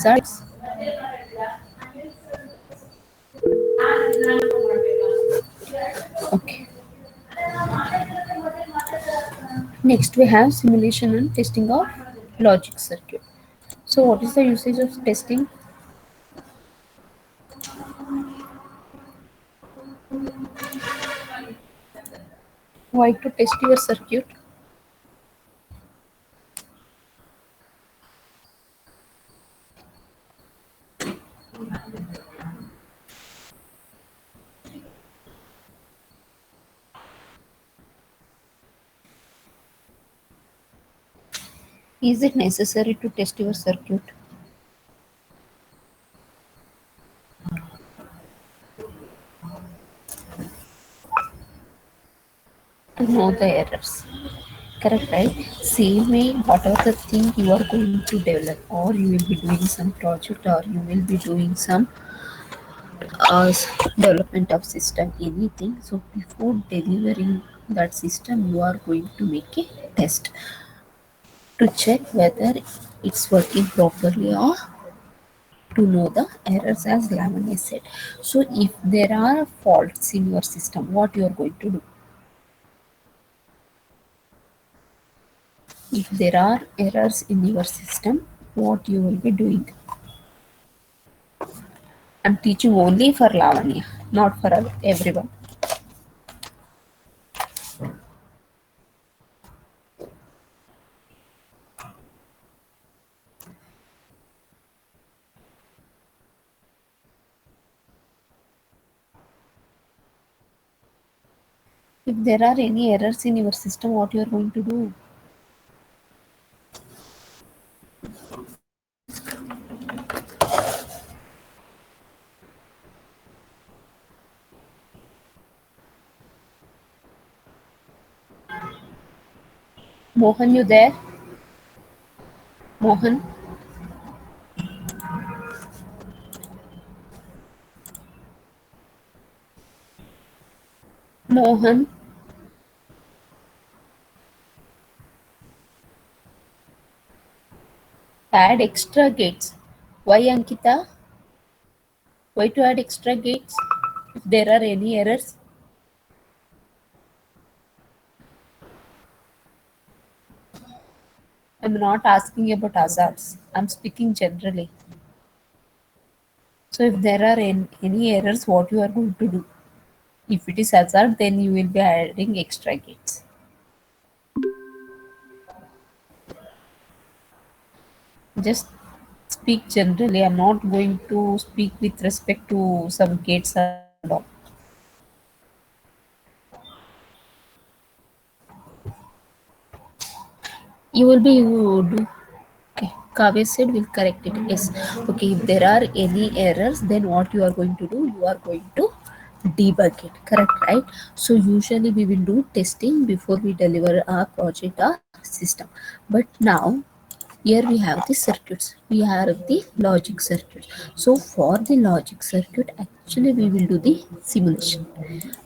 results. Okay. Next we have simulation and testing of logic circuit. So what is the usage of testing? Why to test your circuit? Is it necessary to test your circuit to know the errors? Correct, right? Same way, whatever the thing you are going to develop, or you will be doing some project, or you will be doing some development of system, anything. So before delivering that system, you are going to make a test to check whether it's working properly or to know the errors as Lavanya said. So if there are faults in your system, what you are going to do? If there are errors in your system, what you will be doing? I'm teaching only for Lavanya, not for everyone. If there are any errors in your system, what you are going to do? Mohan, you there? Mohan, Mohan, add extra gates. Why, Ankita? Why to add extra gates if there are any errors? I'm not asking about hazards. I'm speaking generally. So if there are any errors, what you are going to do? If it is hazard, then you will be adding extra gates. Just speak generally. I'm not going to speak with respect to some gates and all. You will be you do. Okay, Kavya said we'll correct it. Yes. Okay, if there are any errors, then what you are going to do? You are going to debug it. Correct, right? So usually we will do testing before we deliver our project or system. But now here we have the circuits, we have the logic circuit. So for the logic circuit, actually we will do the simulation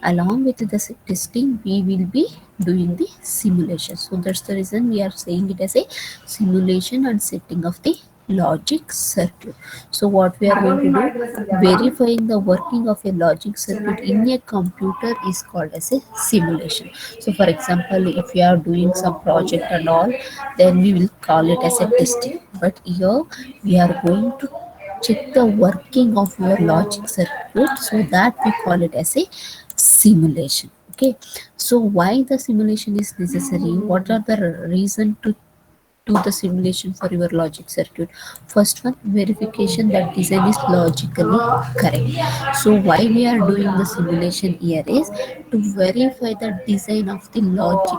along with the testing. We will be doing the simulation, so that's the reason we are saying it as a simulation and setting of the logic circuit. So what we are going to do, verifying the working of a logic circuit in a computer is called as a simulation. So for example, if you are doing some project and all, then we will call it as a testing. But here we are going to check the working of your logic circuit, so that we call it as a simulation. Okay, so why the simulation is necessary? What are the reason to do the simulation for your logic circuit? First one, verification that design is logically correct. So why we are doing the simulation here is to verify the design of the logic.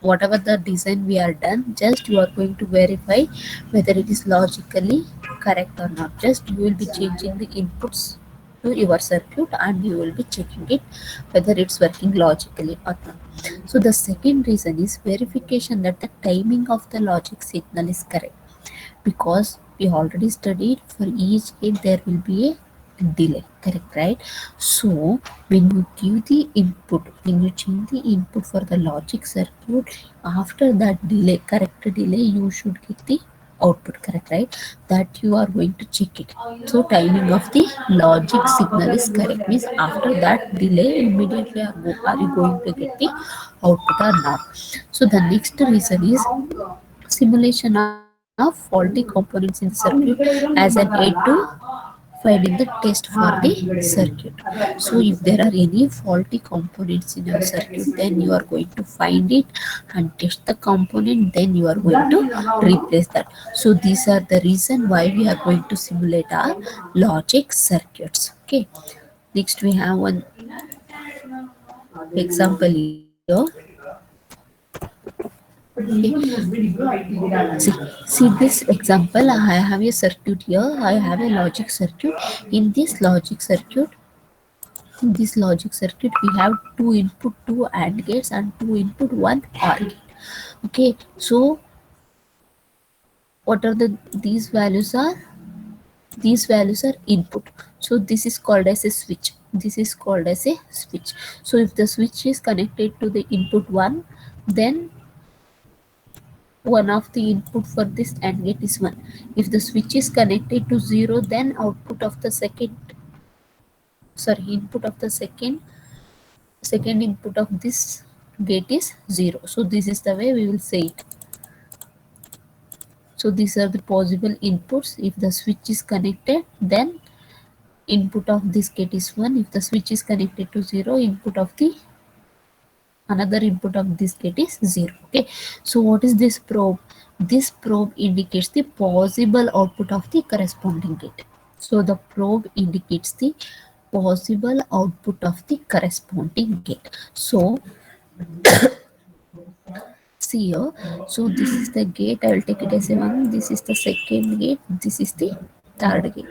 Whatever the design we are done, just you are going to verify whether it is logically correct or not. Just you will be changing the inputs to your circuit and you will be checking it whether it's working logically or not. So the second reason is verification that the timing of the logic signal is correct, because we already studied for each gate there will be a delay. Correct, right? So when you give the input, when you change the input for the logic circuit, after that delay, correct delay, you should get the output, correct, right? That you are going to check it. So timing of the logic signal is correct, means after that delay immediately are you going to get the output or not. So the next reason is simulation of faulty components in the circuit as an aid to finding the test for the circuit. So if there are any faulty components in your circuit, then you are going to find it and test the component, then you are going to replace that. So these are the reason why we are going to simulate our logic circuits. Okay, next we have one example here. See this example, I have a circuit here, I have a logic circuit. In this logic circuit, we have two input, two AND gates, and two input, one OR gate. Okay, so what are these values are? These values are input. So this is called as a switch. This is called as a switch. So if the switch is connected to the input 1, then one of the input for this AND gate is 1. If the switch is connected to 0, then output of the input of the second input of this gate is 0. So this is the way we will say it. So these are the possible inputs. If the switch is connected, then input of this gate is 1. If the switch is connected to 0, input of the another input of this gate is 0. Okay, so what is this probe? This probe indicates the possible output of the corresponding gate. So the probe indicates the possible output of the corresponding gate. So see here, so this is the gate, I will take it as a 1, this is the second gate, this is the third gate.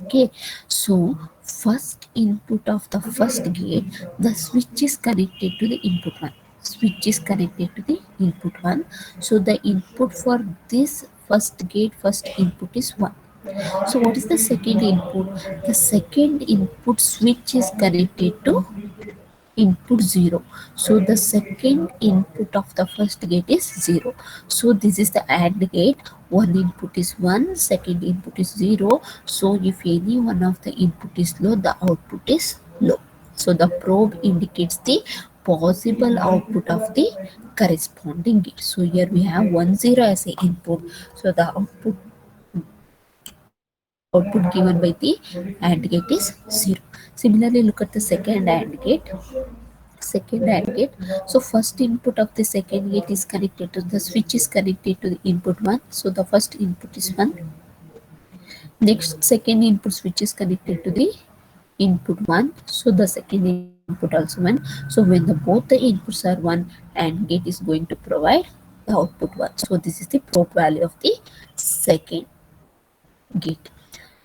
Okay, so first input of the first gate, the switch is connected to the input 1. Switch is connected to the input 1. So the input for this first gate, first input is 1. So what is the second input? The second input switch is connected to input 0. So the second input of the first gate is 0. So this is the AND gate. One input is 1, second input is 0. So if any one of the input is low, the output is low. So the probe indicates the possible output of the corresponding gate. So here we have 1 0 as a input. So the output given by the AND gate is 0. Similarly, look at the second AND gate. So first input of the second gate is connected to the switch is connected to the input 1. So the first input is 1. Next second input switch is connected to the input 1. So the second input also 1. So when both the inputs are 1, and gate is going to provide the output 1. So this is the probe value of the second gate.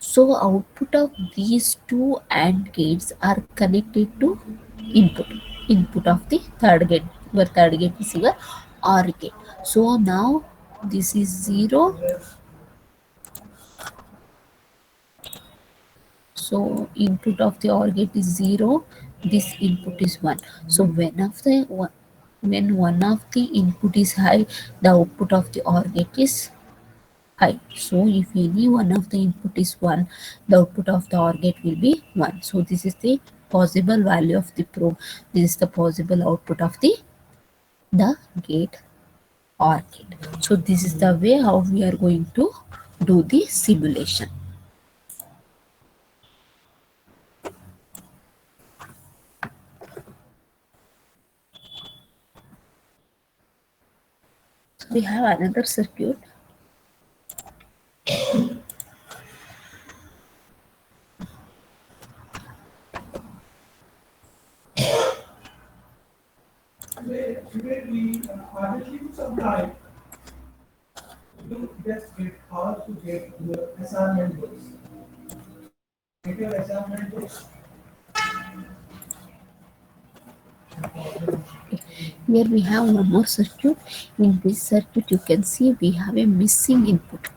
So output of these two AND gates are connected to input of the third gate. Your third gate is your OR gate. So now this is 0. So input of the OR gate is 0. This input is 1. So when one of the input is high, the output of the OR gate is high. So if any one of the input is 1, the output of the OR gate will be 1. So this is the possible value of the probe. This is the possible output of the gate OR gate. So this is the way how we are going to do the simulation. So we have another circuit. Here we have one more circuit. In this circuit you can see we have a missing input.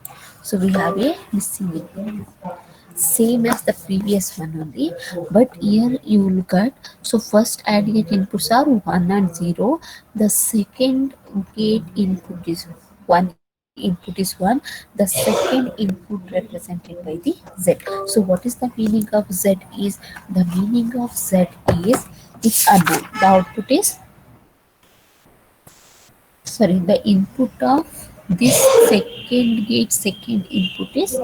So we have a missing input, same as the previous one only, but here you look at, so first AND gate inputs are 1 and 0. The second gate input is 1 input is 1, the second input represented by the z. So what is the meaning of z is, the meaning of z is it's unknown. The output is, sorry, the input of this second gate, second input is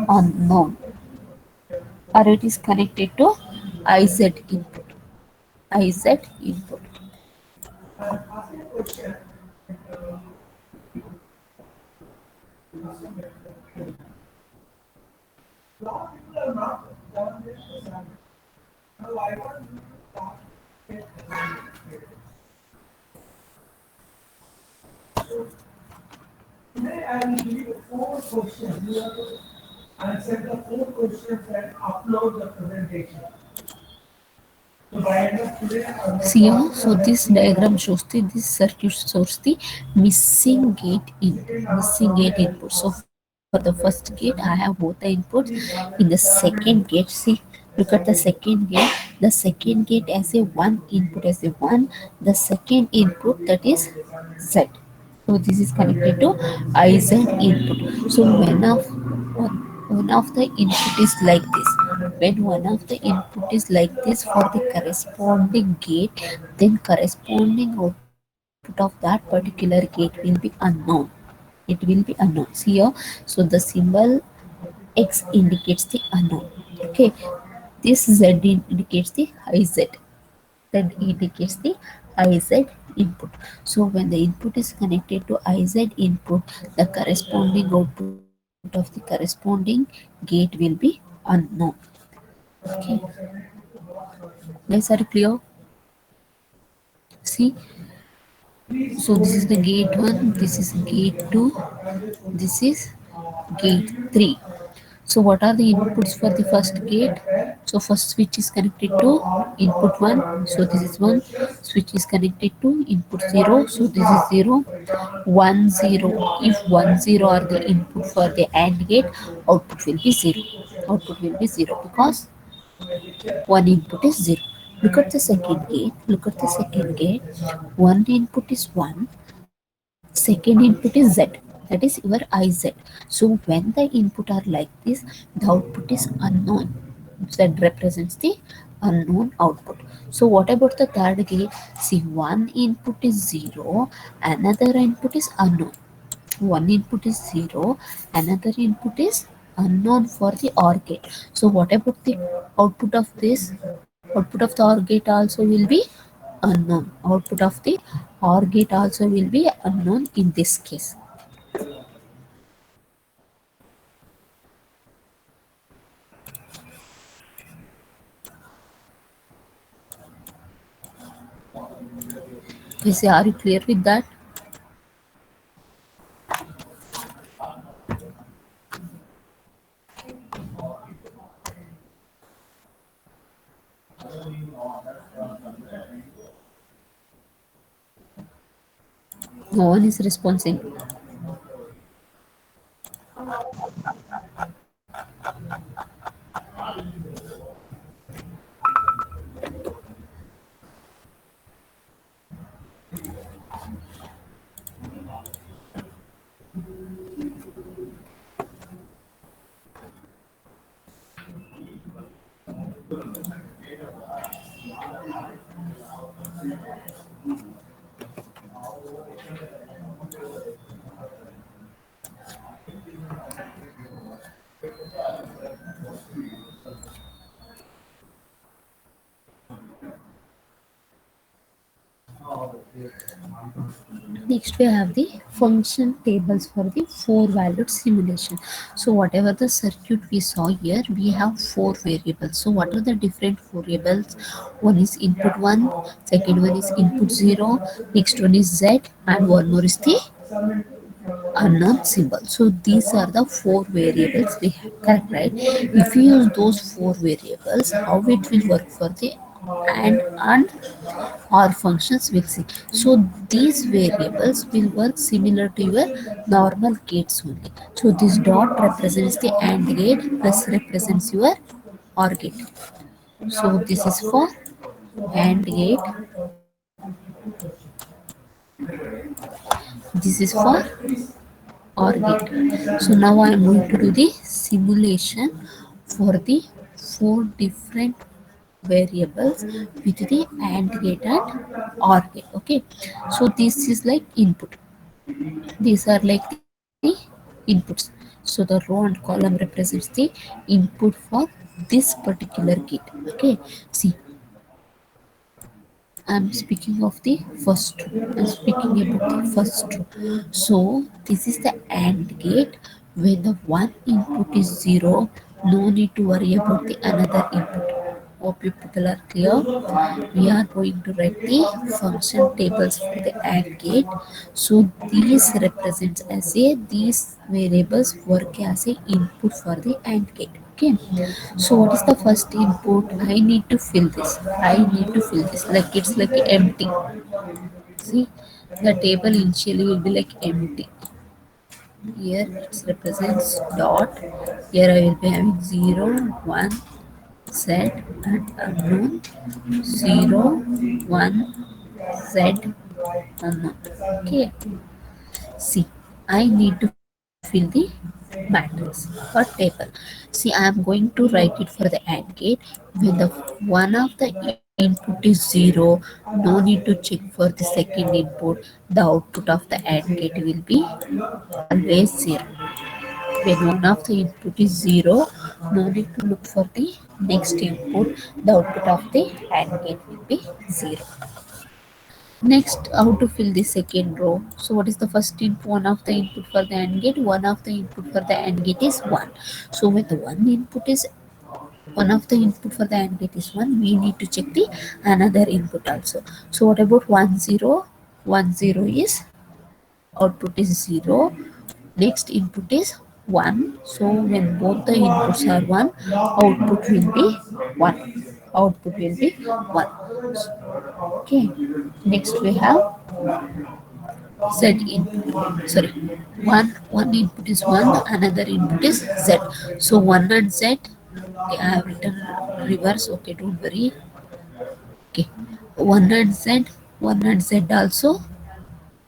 unknown, or it is connected to iz input. Iz input. Today I will give you four questions. You have to answer the four questions and upload the presentation. So by end of today, I will See here, so this diagram shows this circuit shows the missing gate input. So for the first gate, I have both the inputs. In the second gate, see, look at the second gate. The second gate as a one input as a one. The second input, that is Z. So this is connected to IZ input. So one of the input is like this. When one of the input is like this for the corresponding gate, then corresponding output of that particular gate will be unknown. It will be unknown. See here, so the symbol X indicates the unknown. Okay, this Z indicates the IZ. Then indicates the IZ input. So when the input is connected to IZ input, the corresponding output of the corresponding gate will be unknown. Okay, guys, are you clear? See, so this is the gate 1, this is gate 2, this is gate 3. So what are the inputs for the first gate? So first switch is connected to input 1, so this is 1. Switch is connected to input 0, so this is 0. 1 0. If 1 0 are the input for the AND gate, output will be 0. Output will be 0 because one input is 0. Look at the second gate. Look at the second gate. One input is 1, second input is Z, that is your IZ. So when the input are like this, the output is unknown. Z represents the unknown output. So what about the third gate? See, one input is 0, another input is unknown. One input is 0, another input is unknown for the OR gate. So what about the output of this? Output of the OR gate also will be unknown. Output of the OR gate also will be unknown in this case. Is, are you clear with that? No one is responding. Next we have the function tables for the four valued simulation. So whatever the circuit we saw here, we have four variables. So what are the different variables? One is input 1, second one is input 0, next one is Z, and one more is the unknown symbol. So these are the four variables we have, correct, right? If you use those four variables, how it will work for the and or functions will see. So these variables will work similar to your normal gates only. So this dot represents the AND gate, plus represents your OR gate. So this is for AND gate, this is for OR gate. So now I am going to do the simulation for the four different variables with the AND gate and OR gate. Okay, so this is like input. These are like the inputs. So the row and column represents the input for this particular gate. Okay, see, I'm speaking of the first row. I'm speaking about the first row. So this is the AND gate. When the one input is zero, no need to worry about the another input. Hope you people are clear. We are going to write the function tables for the AND gate. So these represents as a these variables work as a input for the AND gate. Okay, so what is the first input? I need to fill this. I need to fill this. Like it's like empty. See, the table initially will be like empty. Here it represents dot. Here I will be having 0, 1, Z and unknown. 0, 1, Z unknown. Okay. See, I need to fill the matrix or table. See, I am going to write it for the AND gate. When the one of the input is 0, no need to check for the second input. The output of the AND gate will be always 0. When one of the input is 0, no need to look for the next input. The output of the AND gate will be 0. Next, how to fill the second row. So what is the first input? One of the input for the AND gate. One of the input for the AND gate is 1. So when the one of the input for the AND gate is 1, we need to check the another input also. So what about 1 0? 1 0 is output is 0. Next input is 1. So when both the inputs are 1, output will be 1. Output will be 1. Okay. Next we have Z input. Sorry. One input is 1, another input is Z. So 1 and Z. Okay, I have written reverse. Okay, don't worry. Okay. 1 and Z. 1 and Z also.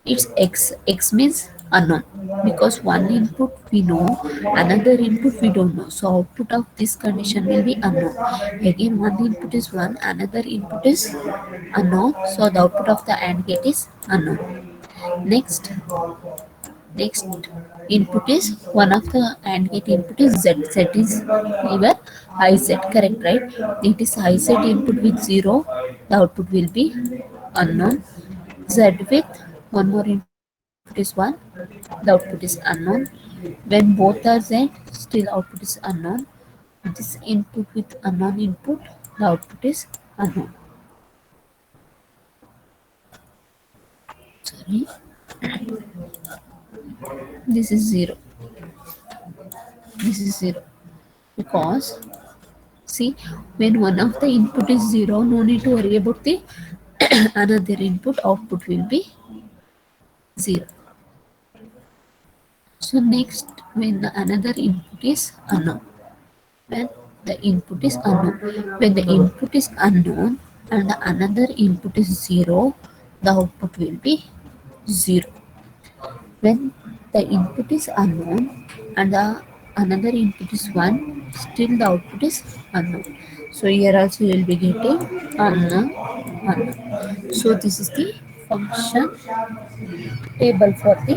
It's X. X means unknown because one input we know, another input we don't know. So output of this condition will be unknown. Again, one input is 1, another input is unknown. So the output of the AND gate is unknown. Next input is one of the AND gate input is Z. Z is even high Z. Correct, right? It is high Z input with 0. The output will be unknown. Z with one more input is 1, the output is unknown. When both are Z, still output is unknown. This input with unknown input, the output is unknown. Sorry, this is 0. This is 0 because see, when one of the input is 0, no need to worry about the another input. Output will be 0. So next, when the another input is unknown, when the input is unknown, when the input is unknown and the another input is 0, the output will be 0. When the input is unknown and the another input is 1, still the output is unknown. So here also you will be getting unknown, unknown. So this is the function table for the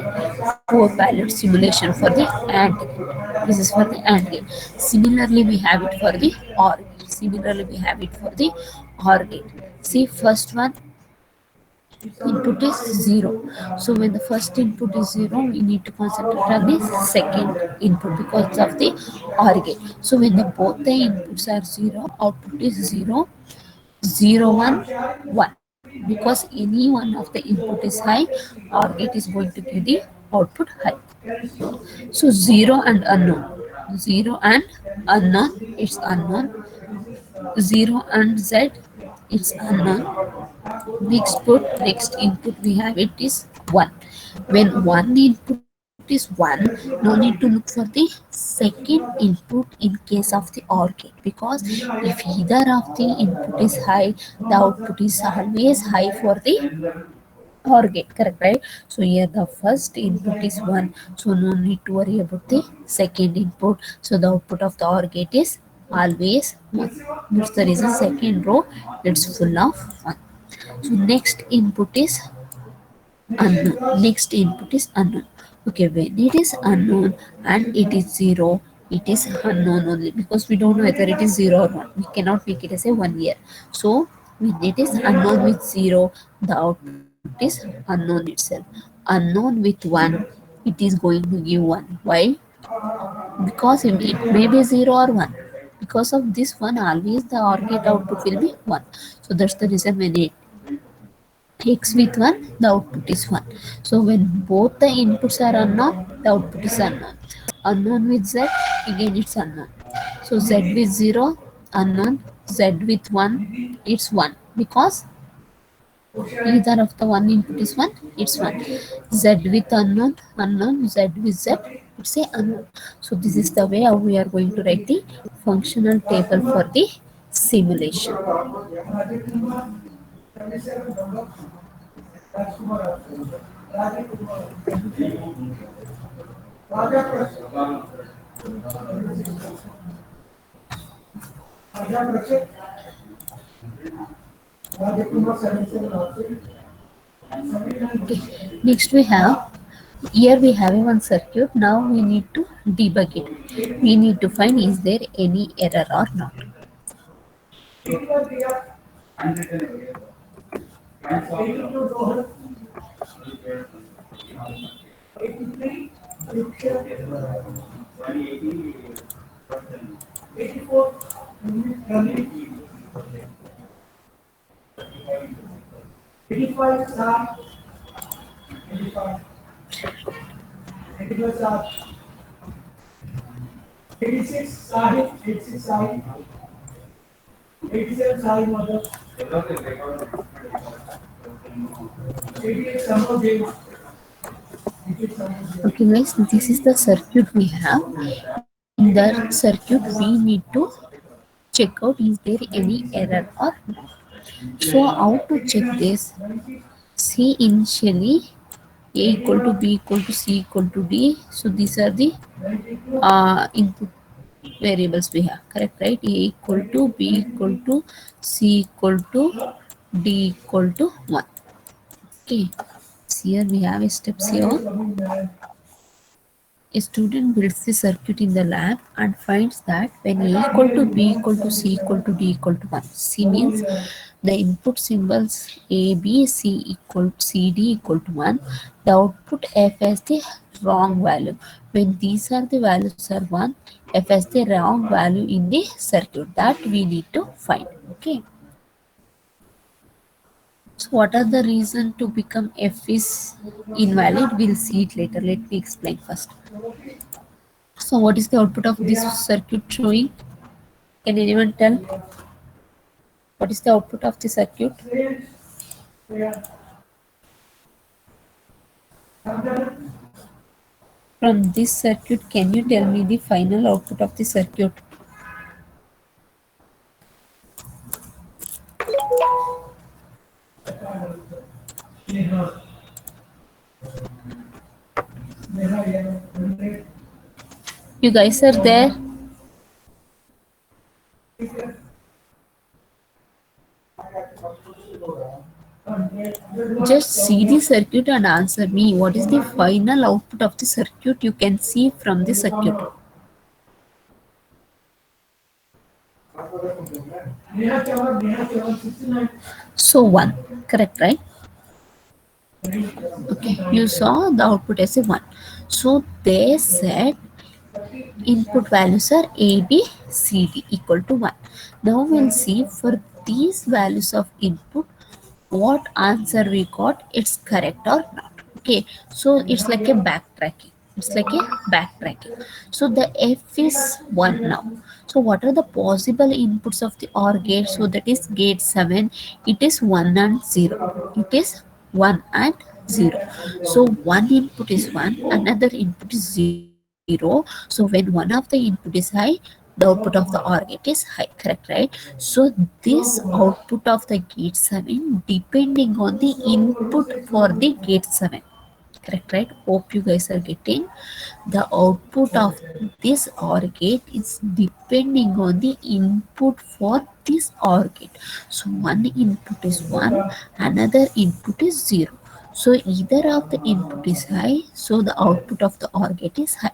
four palette simulation for the AND gate. This is for the AND gate. Similarly, we have it for the OR gate. Similarly, we have it for the OR gate. See, first one input is 0. So when the first input is 0, we need to concentrate on the second input because of the OR gate. So when both the inputs are 0, output is 0, 0 1 1 because any one of the input is high, OR gate is going to give the output high. So 0 and unknown, 0 and unknown, it's unknown. 0 and Z, it's unknown. Next input we have it is 1. When one input is 1, no need to look for the second input in case of the OR gate because if either of the input is high, the output is always high for the or gate, correct, right? So here the first input is 1, so no need to worry about the second input. So the output of the or gate is always 1. That's the reason second row it's full of 1. So next input is unknown. Next input is unknown. Okay, when it is unknown and it is 0, it is unknown only, because we don't know whether it is 0 or 1. We cannot make it as a 1 year. So when it is unknown with 0, the output is unknown itself. Unknown with 1, it is going to give 1. Why? Because it may be 0 or 1. Because of this one, always the OR gate output will be 1. So that's the reason when it x with 1, the output is 1. So when both the inputs are unknown, the output is unknown. Unknown with z, again it's unknown. So z with 0, unknown. Z with 1, it's 1, because either of the one input is 1, it's 1. Z with unknown, unknown. Z with z, it's a unknown. So this is the way how we are going to write the functional table for the simulation. Okay. Next we have, here we have a one circuit. Now we need to debug it. We need to find is there any error or not. Okay guys, this is the circuit we have. In the circuit we need to check out is there any error or not. So how to check this? See, initially a equal to b equal to c equal to d. So these are the input variables we have, correct, right? A equal to b equal to c equal to d equal to 1. Okay, so here we have steps here. A student builds the circuit in the lab and finds that when A equal to B equal to C equal to D equal to 1, C means the input symbols A, B, C equal C, D equal to 1, the output F has the wrong value. When these are the values are 1, F has the wrong value in the circuit, that we need to find. Okay. So what are the reason to become F is invalid? We'll see it later. Let me explain first. So what is the output of this circuit showing? Can anyone tell? What is the output of the circuit? From this circuit, can you tell me the final output of the circuit? You guys are there? Just see the circuit and answer me. What is the final output of the circuit you can see from the circuit? So 1, correct, right? Okay, you saw the output as a 1. So they said input values are A, B, C, D equal to 1. Now we'll see for these values of input what answer we got, it's correct or not. Okay, so it's like a backtracking. It's like a backtracking. So the F is 1 now. So what are the possible inputs of the OR gate? So that is gate 7. It is 1 and 0. It is 1 and 0. So one input is 1, another input is 0. So when one of the input is high, the output of the OR gate is high, correct, right? So this output of the gate 7 depending on the input for the gate 7, correct, right? Hope you guys are getting. The output of this OR gate is depending on the input for this OR gate. So one input is 1, another input is 0. So either of the input is high, so the output of the OR gate is high.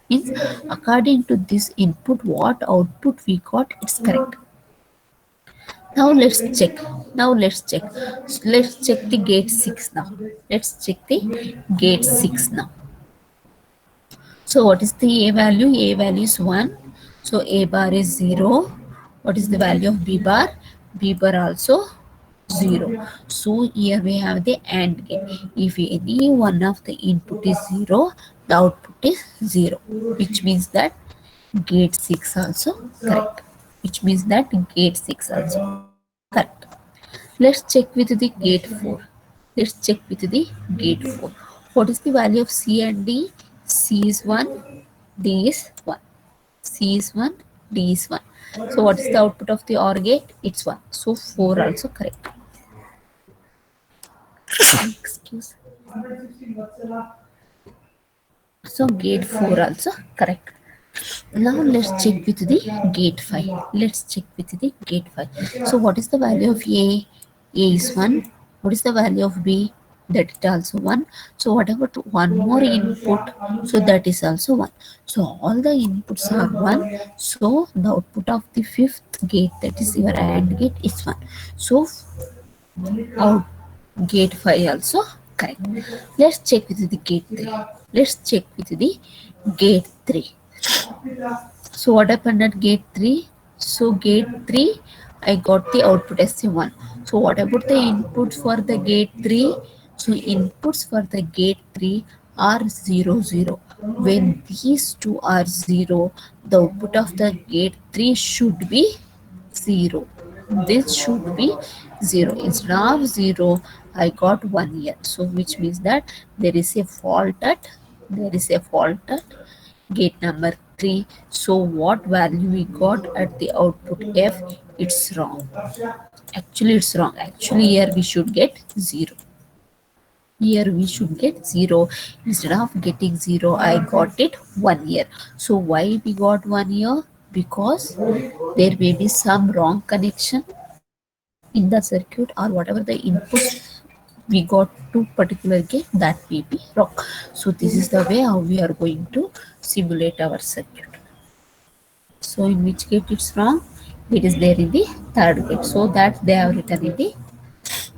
Means according to this input, what output we got, it's correct. Now let's check. Now let's check. Let's check the gate 6 now. Let's check the gate 6 now. So what is the A value? A value is 1. So A bar is 0. What is the value of B bar? B bar also 0. So here we have the AND gate. If any one of the input is 0, the output is 0. Which means that gate 6 also correct. Which means that gate 6 also correct. Let's check with the gate 4. Let's check with the gate 4. What is the value of C and D? C is 1, D is 1. C is 1, D is 1. So what is the output of the OR gate? It's 1. So 4 also correct. Excuse. So gate 4 also correct. Now let's check with the gate 5. Let's check with the gate 5. So what is the value of A? A is 1. What is the value of B? That is also 1. So whatever one more input, so that is also 1. So all the inputs are 1. So the output of the fifth gate, that is your AND gate, is 1. So out gate 5 also correct. Let's check with the gate 3. Let's check with the gate 3. So what happened at gate 3? So gate 3, I got the output as a 1. So what about the inputs for the gate 3? So inputs for the gate 3 are 0, 0. When these two are 0, the output of the gate 3 should be 0. This should be 0. Instead of 0, I got 1 here. So which means that there is a fault at gate number 3. So what value we got at the output F? It's wrong. Actually it's wrong. Actually here we should get 0. Here we should get 0. Instead of getting 0, I got it 1 here. So why we got 1 here? Because there may be some wrong connection in the circuit, or whatever the inputs we got to particular gate, that may be wrong. So this is the way how we are going to simulate our circuit. So in which gate it's wrong? It is there in the third gate. So that they have written in the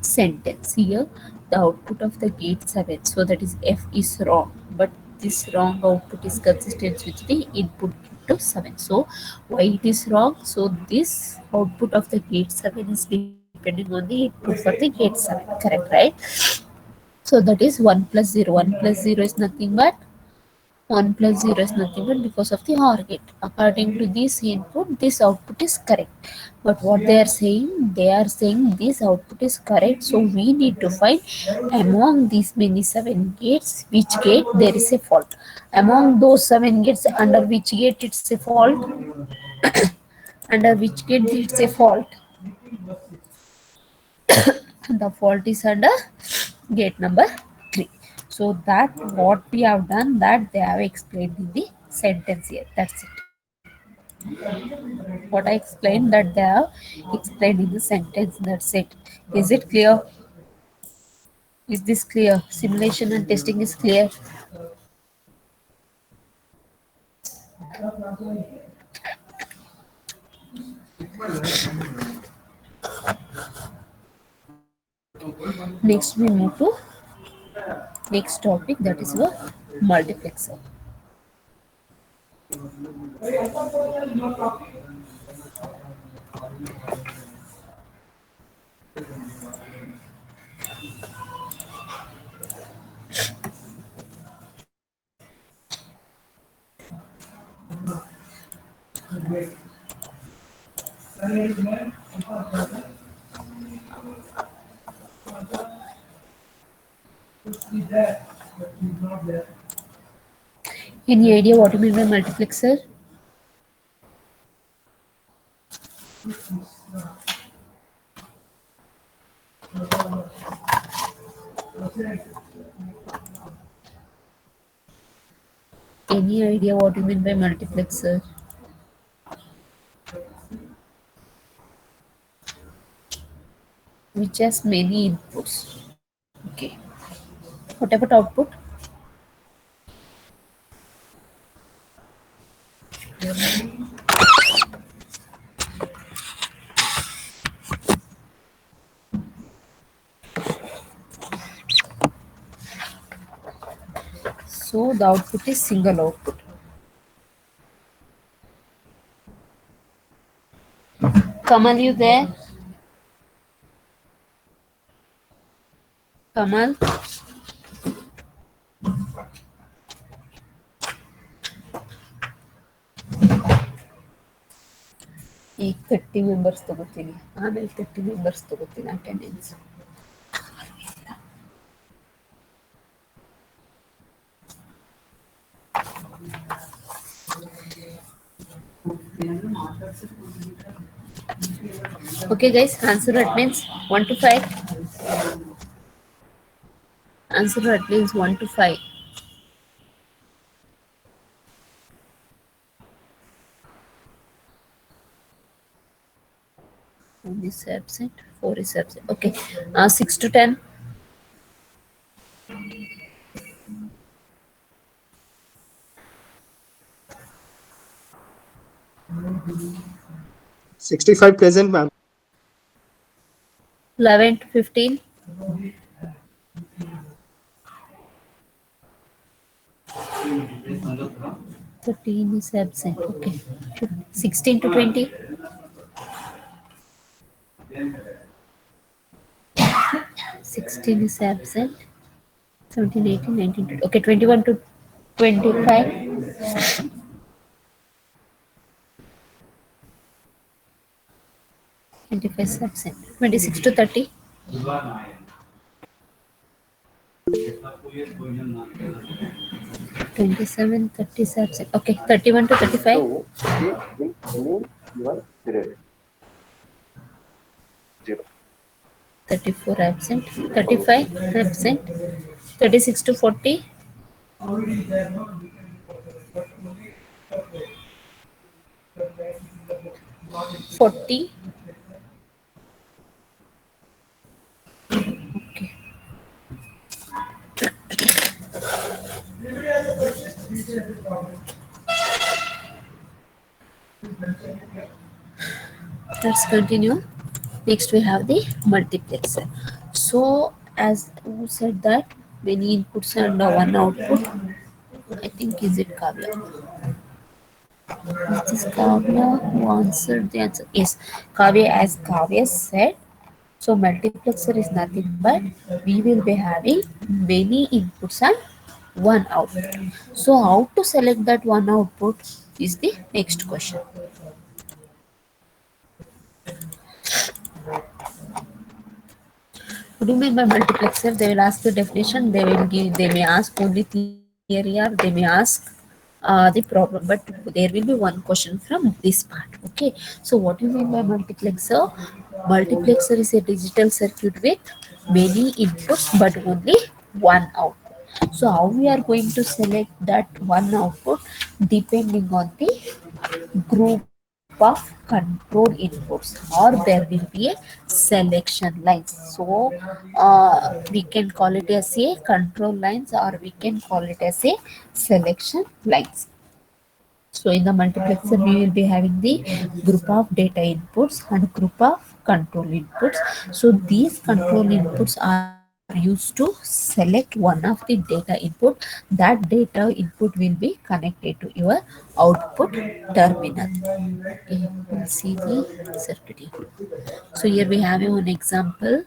sentence here. The output of the gate 7, so that is F, is wrong, but this wrong output is consistent with the input to 7. So why it is wrong? So this output of the gate 7 is depending on the input for the gate 7, correct, right? So that is 1 plus 0. 1 plus 0 is nothing but 1 plus 0 is nothing but because of the OR gate. According to this input, this output is correct. But what they are saying this output is correct. So we need to find among these many 7 gates, which gate there is a fault. Among those 7 gates, under which gate it's a fault? Under which gate it's a fault? The fault is under gate number 3. So that what we have done, that they have explained in the sentence here. That's it. What I explained, that they have explained in the sentence. That's it. Is it clear? Is this clear? Simulation and testing is clear. Next we move to next topic, that is your multiplexer. Any idea what you mean by multiplexer? Any idea what you mean by multiplexer? Which has many inputs. Okay. What about output? So the output is single output. Kamal, you there? Kamal? 30 members ತಗೋತೀನಿ ಆಮೇಲೆ 30 members ತಗೋತೀನಿ attendance. Okay guys, answer it means 1 to 5. Answer it means 1 to 5. One is absent, 4 is absent. Okay, 6 to 10. 65 present, ma'am. 11 to 15. 13 is absent. Okay. 16 to 20. 16 is absent. 17, 18, 19, 20. Okay, 21 to 25. 25 is absent. 26 to 30. 27, 30 is absent. Okay, 31 to 35. Your grade. 0. 34 absent. 35 absent. 36 to 40. 40. Okay. Let's continue. Next we have the multiplexer. So as who said that many inputs and one output. I think is it Kavya? Is this Kavya who answered the answer? Yes, Kavya, as Kavya said. So multiplexer is nothing but we will be having many inputs and one output. So how to select that one output is the next question. What do you mean by multiplexer? They will ask the definition. They may ask only theory or they may ask the problem, but there will be one question from this part. Okay. So what do you mean by multiplexer? Multiplexer is a digital circuit with many inputs but only one output. So how we are going to select that one output depending on the group of control inputs, or there will be a selection lines. So we can call it as a control lines or we can call it as a selection lines. So in the multiplexer, we will be having the group of data inputs and group of control inputs. So these control inputs are used to select one of the data input. That data input will be connected to your output terminal. Okay, we'll see the circuit. So here we have one example.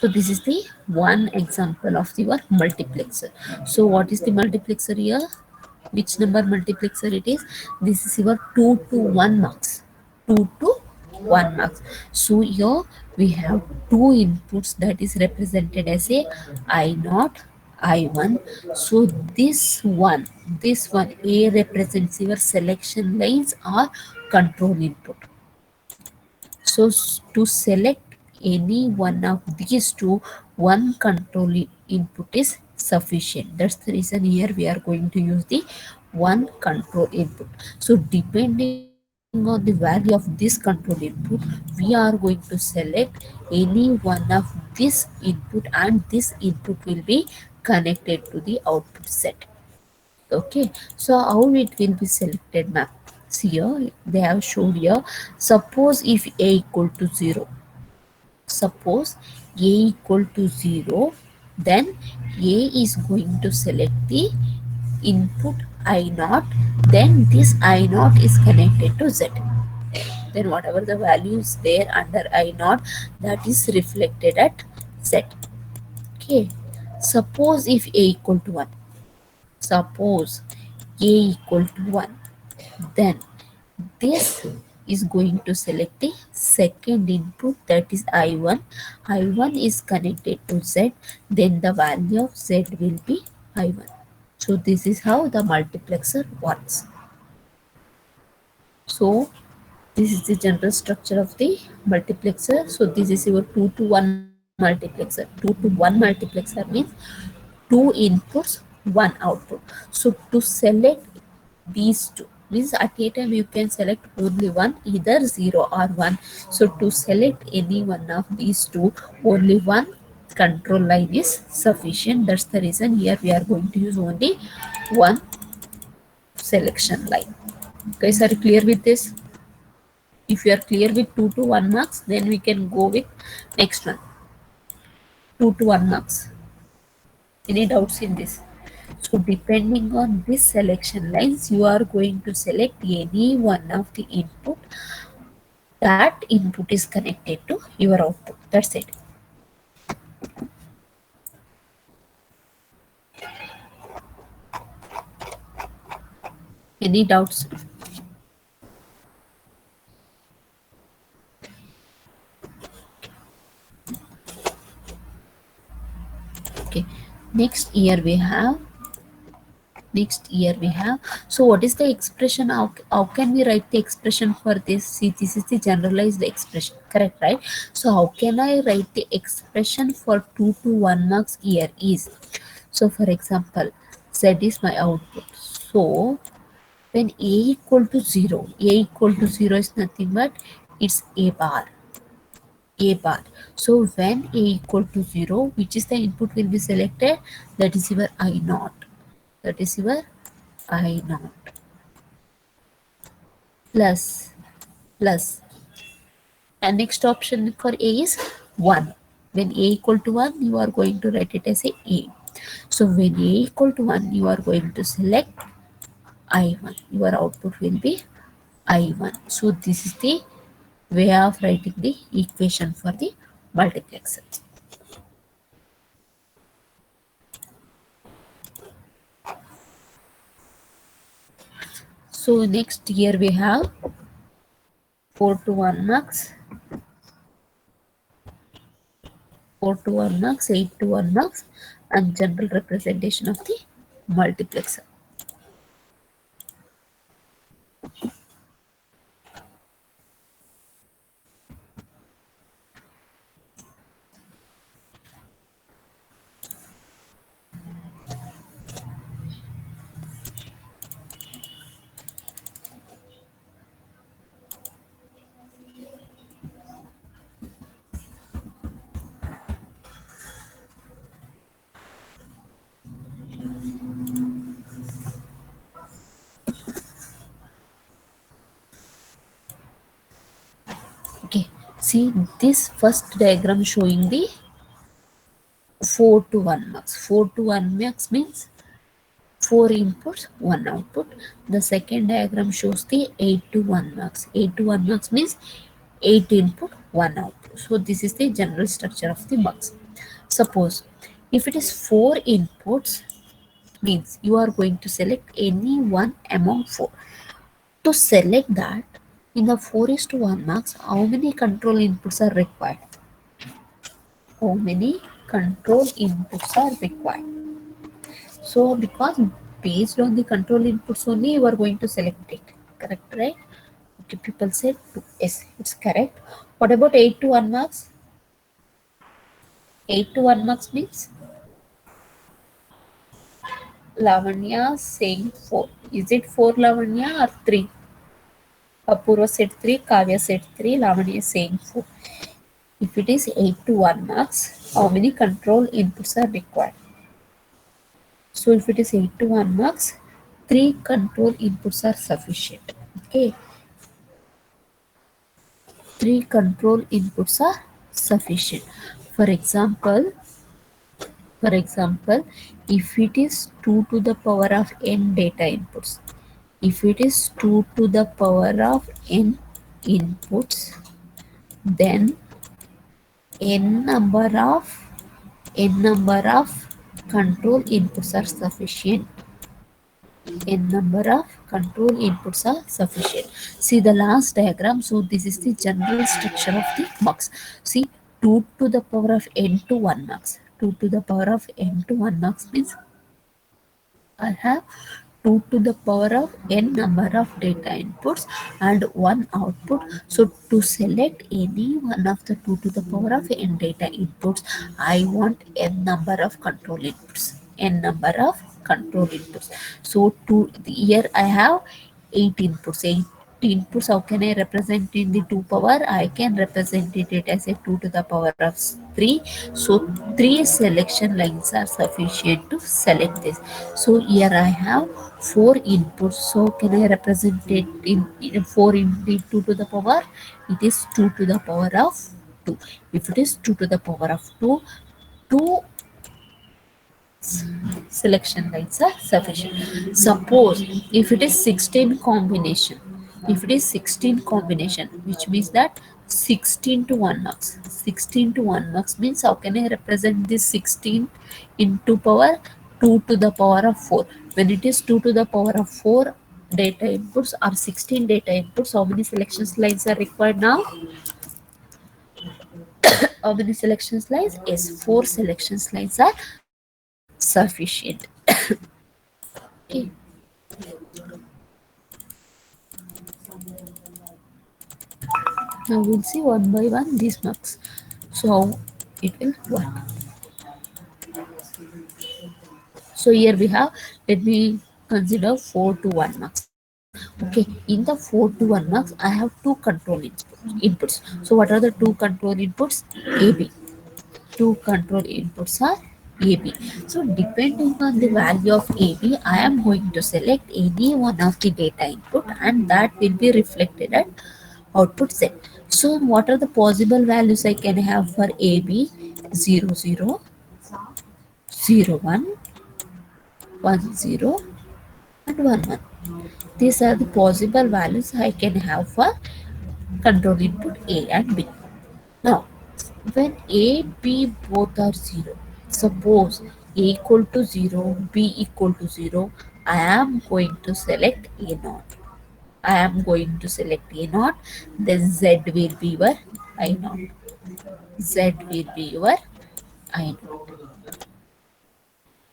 So this is the one example of your multiplexer. So what is the multiplexer here? Which number multiplexer it is? This is your 2 to 1 marks. 2 to 1 marks. So here we have two inputs that is represented as a I naught, I1. So this one A represents your selection lines or control input. So to select any one of these two, one control input is sufficient. That's the reason here we are going to use the one control input. So depending on the value of this control input, we are going to select any one of this input, and this input will be connected to the output set. Okay, so how it will be selected, ma'am? See here, they have showed here. Suppose if a equal to 0, suppose a equal to 0, then a is going to select the input I naught, then this I naught is connected to z. Then whatever the value is there under I naught, that is reflected at z. Okay, suppose if a equal to 1, suppose a equal to 1, then this is going to select the second input, that is I1. I1 is connected to Z, then the value of Z will be I1. So this is how the multiplexer works. So this is the general structure of the multiplexer. So this is your 2 to 1 multiplexer. 2 to 1 multiplexer means two inputs, one output. So to select these two means at a time you can select only one, either 0 or 1. So to select any one of these two, only one control line is sufficient. That's the reason here we are going to use only one selection line. Guys, are you clear with this? If you are clear with 2 to 1 marks, then we can go with next one, 2 to 1 marks. Any doubts in this? So depending on this selection lines, you are going to select any one of the input. That input is connected to your output. That's it. Any doubts? Okay. Next year we have so what is the expression? How can we write the expression for this? See, this is the generalized expression, correct, right? So how can I write the expression for 2 to 1 marks here is, so for example, z is my output. So when a equal to 0, a equal to 0 is nothing but it's a bar. So when a equal to 0, which is the input will be selected, that is your I naught, that is your I naught plus plus, and next option for a is 1. When a equal to 1, you are going to write it as a. So when a equal to 1, you are going to select I1. Your output will be I1. So this is the way of writing the equation for the multiplexer. So next here we have 4 to 1 marks, 4 to 1 marks, 8 to 1 marks, and general representation of the multiplexer. Okay, see this first diagram showing the 4 to 1 marks. 4 to 1 marks means 4 inputs, 1 output. The second diagram shows the 8 to 1 marks. 8 to 1 marks means 8 input, 1 output. So this is the general structure of the marks. Suppose if it is 4 inputs, means you are going to select any one among 4. To select that, In the 4 is to 1 marks, how many control inputs are required? How many control inputs are required? So because based on the control inputs only you are going to select it. Correct, right? Okay, people said 2. Yes, it's correct. What about 8 to 1 marks? 8 to 1 marks means Lavanya saying 4. Is it 4 Lavanya or 3? Apurva said 3, Kavya said 3, Lavanya is saying 4. If it is 8 to 1 marks, how many control inputs are required? So if it is 8 to 1 marks, 3 control inputs are sufficient. Okay, 3 control inputs are sufficient. For example, for example, if it is 2 to the power of n data inputs, if it is 2 to the power of n inputs, then n number of n number of control inputs are sufficient. N number of control inputs are sufficient. See the last diagram. So this is the general structure of the marks. See, 2 to the power of n to 1 marks. 2 to the power of n to 1 marks means I have 2 to the power of n number of data inputs and 1 output. So to select any one of the 2 to the power of n data inputs, I want n number of control inputs. N number of control inputs. So to here I have 8 inputs. 8 inputs, how can I represent in the 2 power? I can represent it as a 2 to the power of 3. So 3 selection lines are sufficient to select this. So here I have 4 inputs. So can I represent it in 4 in the 2 to the power? It is 2 to the power of 2. If it is 2 to the power of 2, 2 selection lines are sufficient. Suppose if it is 16 combination, if it is 16 combination, which means that 16 to 1 marks. 16 to 1 marks means how can I represent this 16 into power 2 to the power of 4? When it is 2 to the power of 4 data inputs or 16 data inputs, how many selections lines are required now? How many selections lines? Yes, 4 selections lines are sufficient. Okay. Now we'll see one by one these marks. So how it will work. So here we have, let me consider 4 to 1 marks. Okay, in the 4 to 1 marks, I have two control inputs. So what are the two control inputs? AB. Two control inputs are AB. So depending on the value of AB, I am going to select any one of the data input and that will be reflected at output Z. So what are the possible values I can have for AB? 0, 0, 0, 1, 1, 0 and 1, 1. These are the possible values I can have for control input A and B. Now, when A, B both are 0, suppose A equal to 0, B equal to 0, I am going to select A naught. I am going to select A naught, then Z will be your I naught. Z will be your I naught.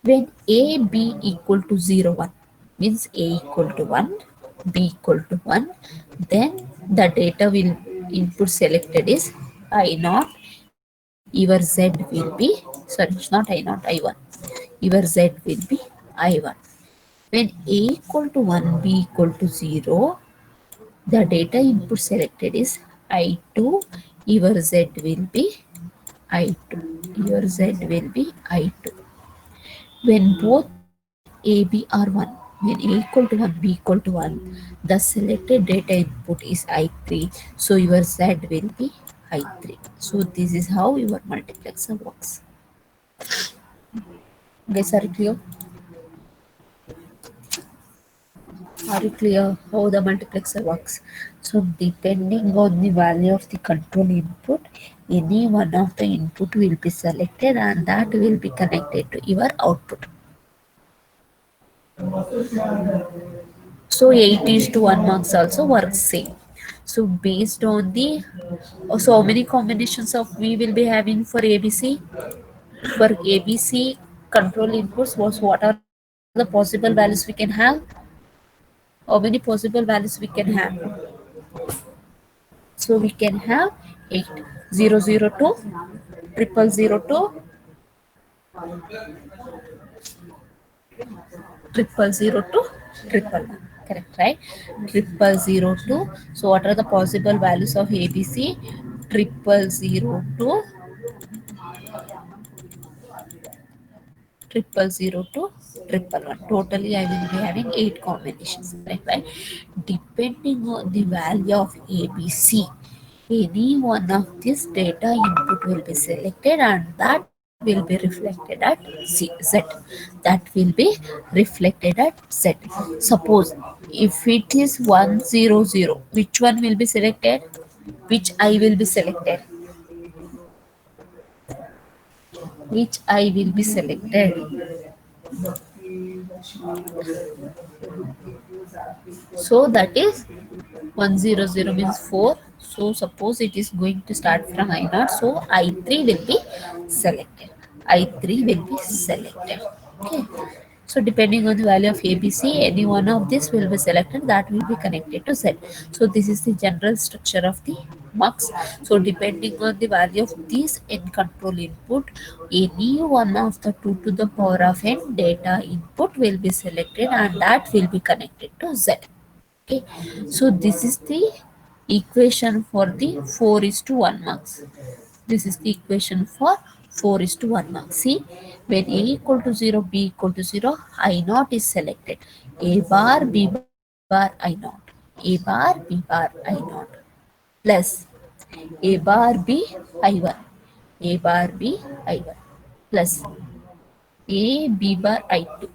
When A, B equal to 0, 1, means A equal to 1, B equal to 1, then the data will input selected is I naught, your Z will be, sorry, it's not I naught, I1. Your Z will be I1. When A equal to 1, B equal to 0, the data input selected is I2, your Z will be I2. Your Z will be I2. When both AB are 1, when A equal to 1, B equal to 1, the selected data input is I3, so your Z will be I3. So this is how your multiplexer works. Guys, are you clear? Are you clear how the multiplexer works? So depending on the value of the control input, any one of the input will be selected and that will be connected to your output. So 8 is to 1 marks also works same. So based on the so how many combinations of we will be having for ABC? For ABC control inputs, what are the possible values we can have? How many possible values we can have? So we can have 8, 0, 0, 2, triple 0, 2, triple 0, 2, triple 1. Correct, right? Triple 0, 2. So what are the possible values of ABC? Triple 0, 2, triple 0, 2, triple 1. Totally I will be having 8 combinations. Correct, right? Depending on the value of ABC, any one of this data input will be selected and that will be reflected at Z. That will be reflected at Z. Suppose if it is 100, which one will be selected? Which I will be selected? Which I will be selected? So that is 100 means 4. So suppose it is going to start from I naught. So I3 will be selected. I3 will be selected. Okay. So depending on the value of ABC, any one of this will be selected that will be connected to Z. So this is the general structure of the mux. So depending on the value of this n control input, any one of the 2 to the power of n data input will be selected and that will be connected to Z. Okay, so this is the equation for the 4 is to 1 marks. This is the equation for 4 is to 1 marks. See, when A equal to 0, B equal to 0, I naught is selected. A bar, B bar, I naught. A bar, B bar, I naught. Plus A bar, B, I1. A bar, B, I1. Plus A, B bar, I2.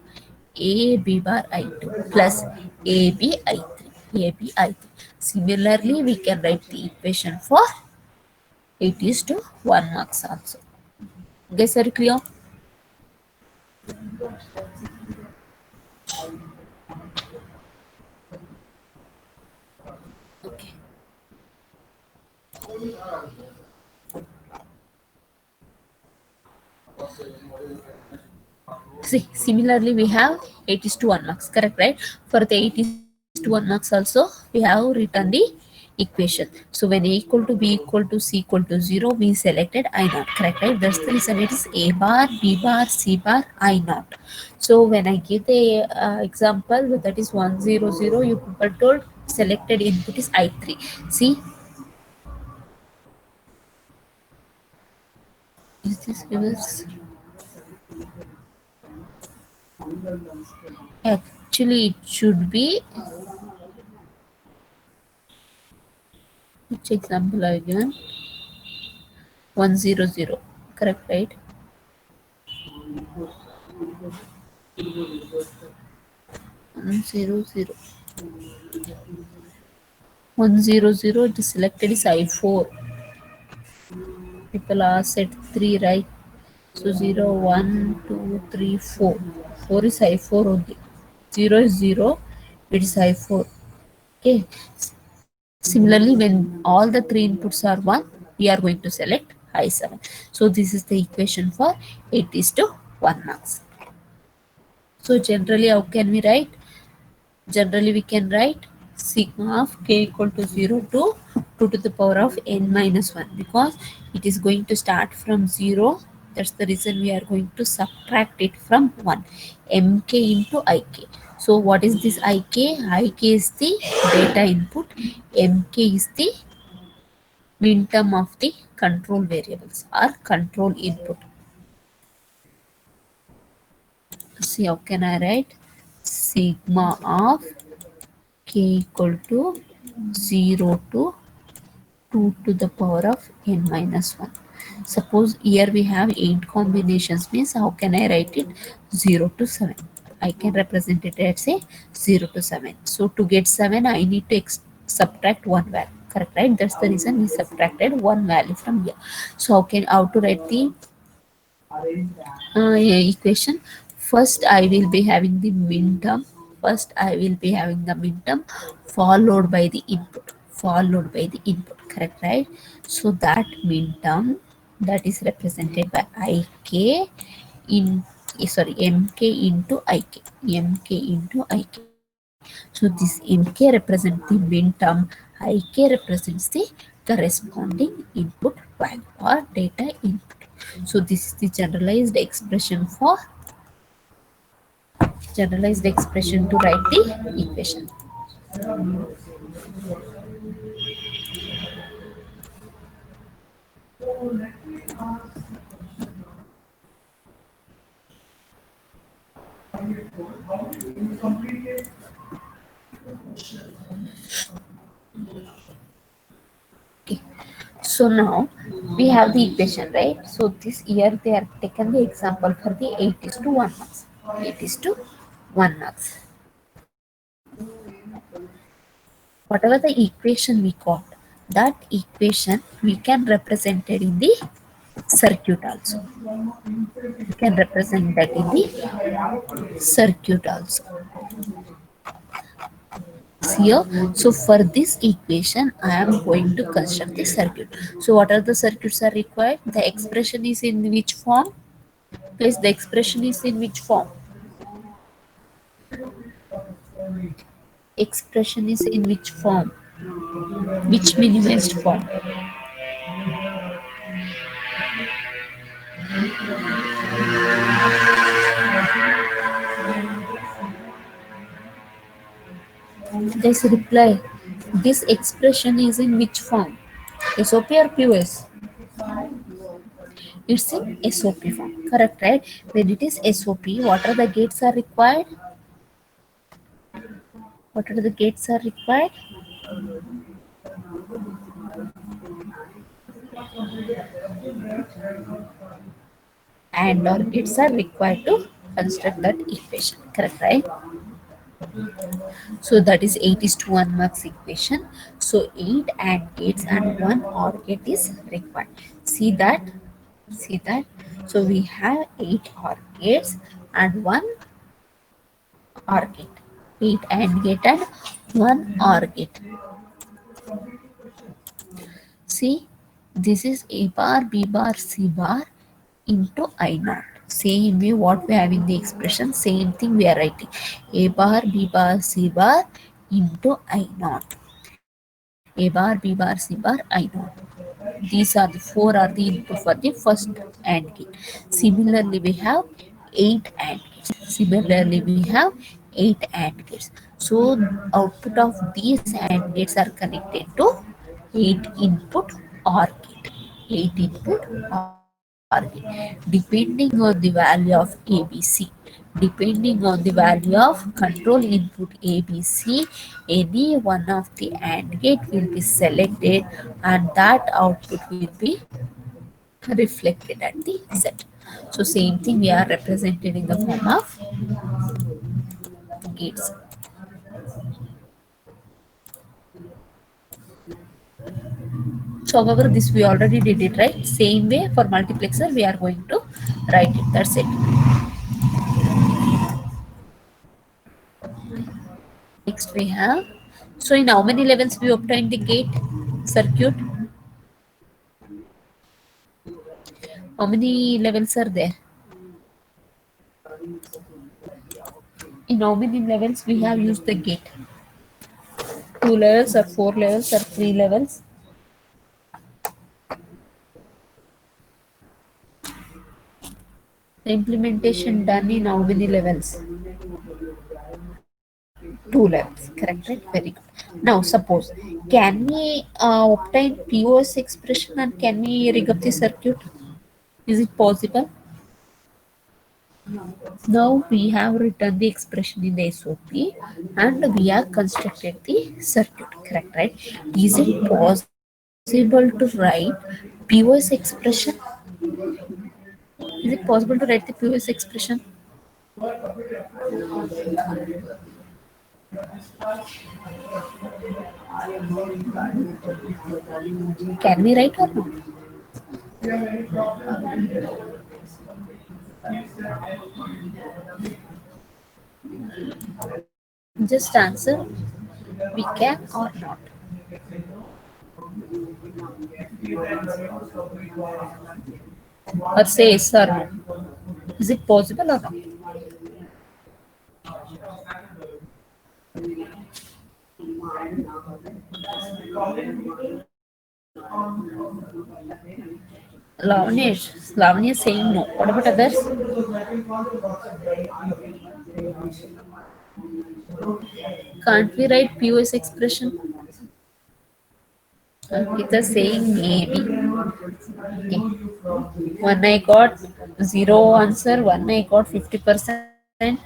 A, B bar, I2 plus A, B, I3. A, B, I3. Similarly, we can write the equation for 8 is to 1 marks also. Guys, are you clear? Okay. See, similarly, we have 8 is to 1 marks, correct, right? For the 8 is to 1 marks also, we have written the equation. So when A equal to B equal to C equal to 0, we selected I naught, correct, right? That's the reason it is A bar, B bar, C bar, I naught. So when I give the example, that is 100, you people told selected input is I3. See, is this reverse? Actually, it should be which example I given 100, correct, right? 100, 100, it is selected is I4. People are set 3, right? So 0, 1, 2, 3, 4. 4 is I4 only. 0 is 0, it is I4. Okay. Similarly, when all the 3 inputs are 1, we are going to select I7. So this is the equation for 8 is to 1 marks. So generally, how can we write? Generally, we can write sigma of k equal to 0 to 2 to the power of n minus 1 because it is going to start from 0. That's the reason we are going to subtract it from 1. Mk into Ik. So what is this Ik? Ik is the data input. Mk is the minterm of the control variables or control input. See, how can I write? Sigma of k equal to 0 to 2 to the power of n minus 1. Suppose here we have 8 combinations means how can I write it? 0 to 7. I can represent it as say 0 to 7. So to get 7 I need to subtract one value. Correct, right? That's the reason we subtracted one value from here. So how to write the equation? First I will be having the minterm. First I will be having the minterm followed by the input. followed by the input, correct, right? So that mean term, that is represented by ik in sorry mk into ik, mk into ik. So this mk represents the min term, ik represents the corresponding input value or data input. So this is the generalized expression to write the equation. So let me ask the question now. How did you completed the question? Okay. So now we have the equation, right? So this year they are taken the example for the 8 is to 1 marks. 8 is to 1 marks. Whatever the equation we got, that equation we can represent it in the circuit also. We can represent that in the circuit also. Here, so for this equation I am going to construct the circuit. So what are the circuits are required? The expression is in which form? Please, the expression is in which form? Expression is in which form? Which minimized form? Guys, reply. This expression is in which form? SOP or POS? It's in SOP form. Correct, right? When it is SOP, what are the gates are required? What are the gates are required? And or gates are required to construct that equation. Correct, right? So that is 8 is to 1 marks equation. So 8 and gates and 1 OR gate is required. See that? See that? So we have 8 OR gates and 1 OR gate. 8 AND gate and 1 OR gate. See, this is A bar, B bar, C bar into I naught. Same way what we have in the expression, same thing we are writing. A bar, B bar, C bar into I naught. A bar, B bar, C bar, I naught. These are the four are the input for the first AND gate. Similarly, we have 8 AND gates. Similarly, we have 8 AND gates. So output of these AND gates are connected to 8 input OR gate. 8 input OR gate. Depending on the value of ABC. Depending on the value of control input ABC, any one of the AND gate will be selected and that output will be reflected at the set. So same thing we are represented in the form of gates. So however this we already did it, right? Same way for multiplexer we are going to write it. That's it. Next we have, so in how many levels we obtain the gate circuit? How many levels are there? In how many levels we have used the gate? 2 levels or 4 levels or 3 levels? The implementation done in how many levels? 2 levels, correct, right? Very good. Now suppose, can we obtain POS expression and can we rig up the circuit? Is it possible? Now we have written the expression in the SOP and we have constructed the circuit, correct, right? Is it possible to write POS expression? Is it possible to write the POS expression? Can we write or not? Just answer, we can or not. Or say yes or no. Is it possible or not? Lavanya is saying no. What about others? Can't we write POS expression? Ankita saying maybe. Okay. One I got zero answer, one I got 50%.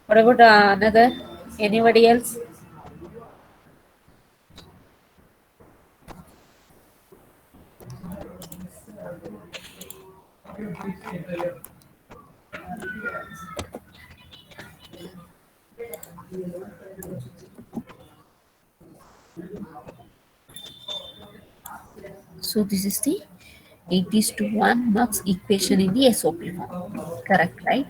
What about another? Anybody else? So this is the 80 to 1 marks equation in the SOP form. Correct, right?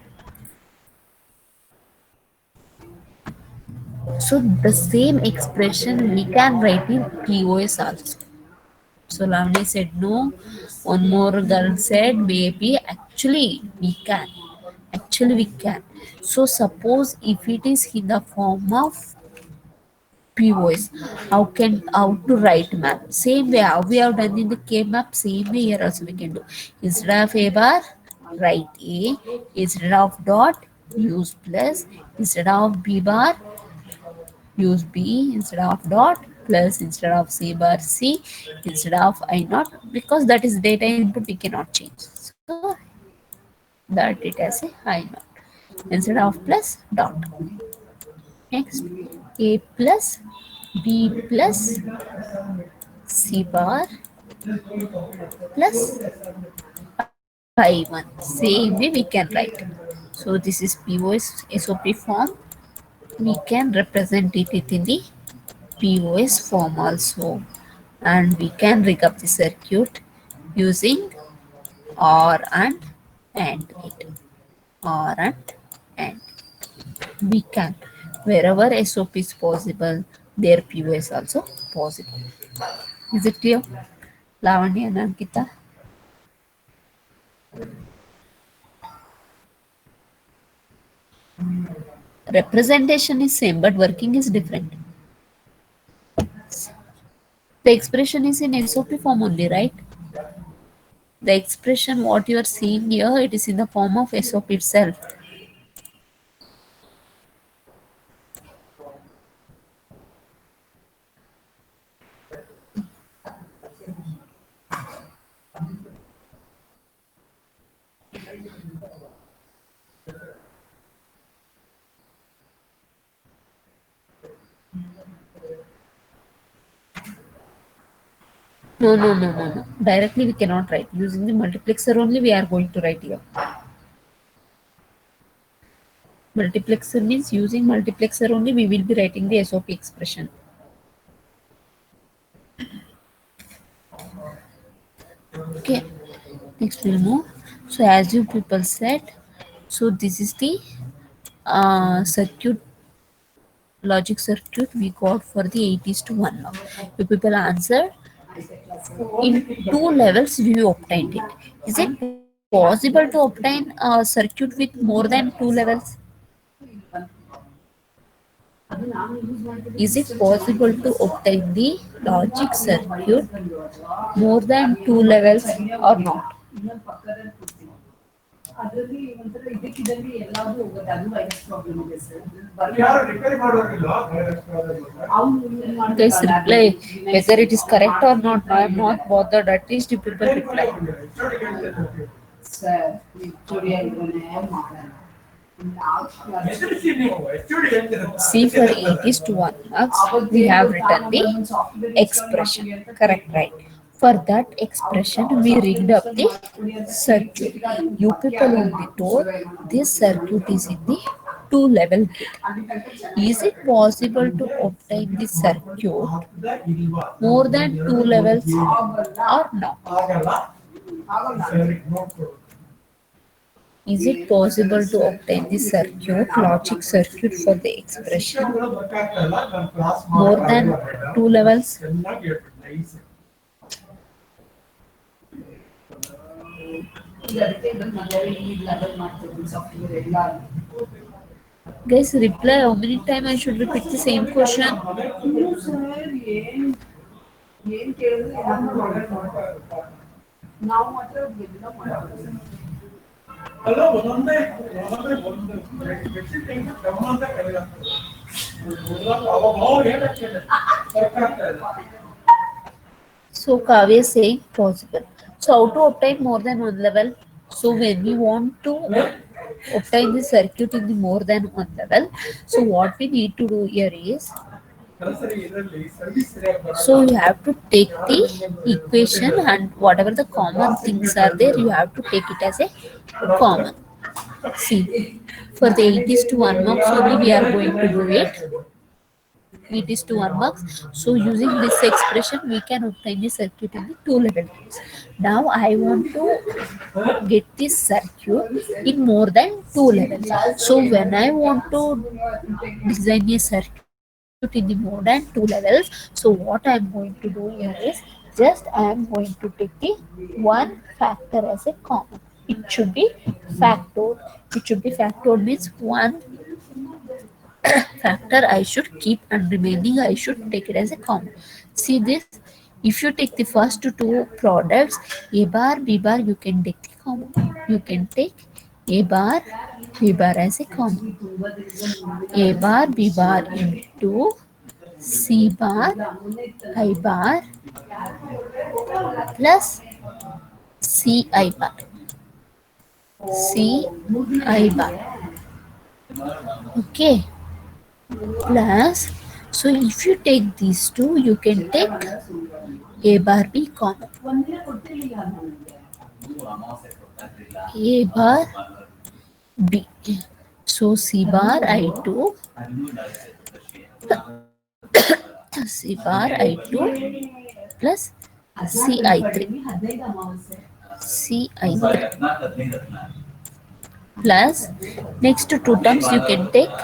So the same expression we can write in POS also. So Lavanya said no. One more girl said maybe. Actually, we can. Actually, we can. So suppose if it is in the form of POS, how to write map? Same way how we have done in the K map. Same way here also we can do. Instead of a bar, write A. Instead of dot, use plus. Instead of B bar, use B. Instead of dot, plus. Instead of C bar, C. Instead of I not, because that is data input we cannot change. So that it as a I not. Instead of plus, dot. Next, A plus B plus C bar plus I1. Same way we can write. So this is POS SOP form. We can represent it in the POS form also. And we can rig up the circuit using OR and AND it. OR and AND. We can. Wherever SOP is possible, their POS also possible. Is it clear? Lavanya and Ankita? Representation is same, but working is different. The expression is in SOP form only, right? The expression what you are seeing here, it is in the form of SOP itself. No, no, no, no, no. Directly we cannot write. Using the multiplexer only we are going to write here. Multiplexer means using multiplexer only we will be writing the SOP expression. Okay. Next we'll move. So as you people said, so this is the circuit logic circuit we got for the 80s to 1 now. You people answer in two levels we obtained it. Is it possible to obtain a circuit with more than two levels? Is it possible to obtain the logic circuit more than two levels or not? Guys, reply whether it is correct or not. I am not bothered. At least you people reply. See, for 80s to 1 marks, we have written the expression. Correct, right? For that expression, we rigged up the circuit. You people will be told this circuit is in the two level gate. Is it possible to obtain the circuit more than two levels or not? Is it possible to obtain the circuit, logic circuit for the expression more than two levels? Guys, reply how many time I should repeat the same question? ಅಲ್ಲ ಒಂದೊಂದೇ ಒಂದೊಂದೇ ಒಂದು ವ್ಯಕ್ತಿ ತೆಗೆದು ಗಮನ ಅಂತ ಕರೆಯುತ್ತೆ ಅವಾಗ ಹೇಳಕ್ಕೆ ಬರ್ತಾ ಇದೆ. So Kavya is saying possible. So how to obtain more than one level? So when we want to obtain the circuit in the more than one level, so what we need to do here is, ಸರಿ ಇದರಲ್ಲಿ service ಸರಿಯಾಗಿ ಬರಲ್ಲ. so you have to take the equation and whatever the common things are there, you have to take it as a common. See, for the 8 is to 1 marks only we are going to do it. It is to 1 marks. So using this expression we can obtain the circuit in the two level gates. Now I want to get this circuit in more than two levels. So when I want to design a circuit in the more than two levels, so what I am going to do here is, just I am going to take the one factor as a common. It should be factored. It should be factored means one factor I should keep and remaining I should take it as a common. See this, if you take the first two products, a bar b bar, you can take the common. You can take a bar b bar as a common. A bar b bar into c bar I bar plus c I bar. C I bar. Okay. Plus, so if you take these two, you can take a bar b common. A bar b. So c bar I2, c bar I2 plus c I3, c I3 plus next two terms you can take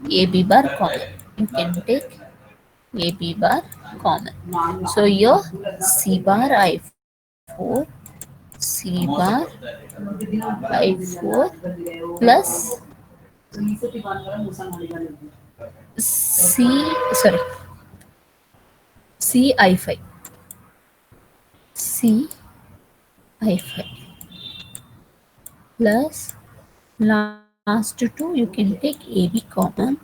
AB bar common. You can take AB bar common. So your C bar I4, C bar I4 plus C, sorry, C I5, C I5 plus last two you can take AB common.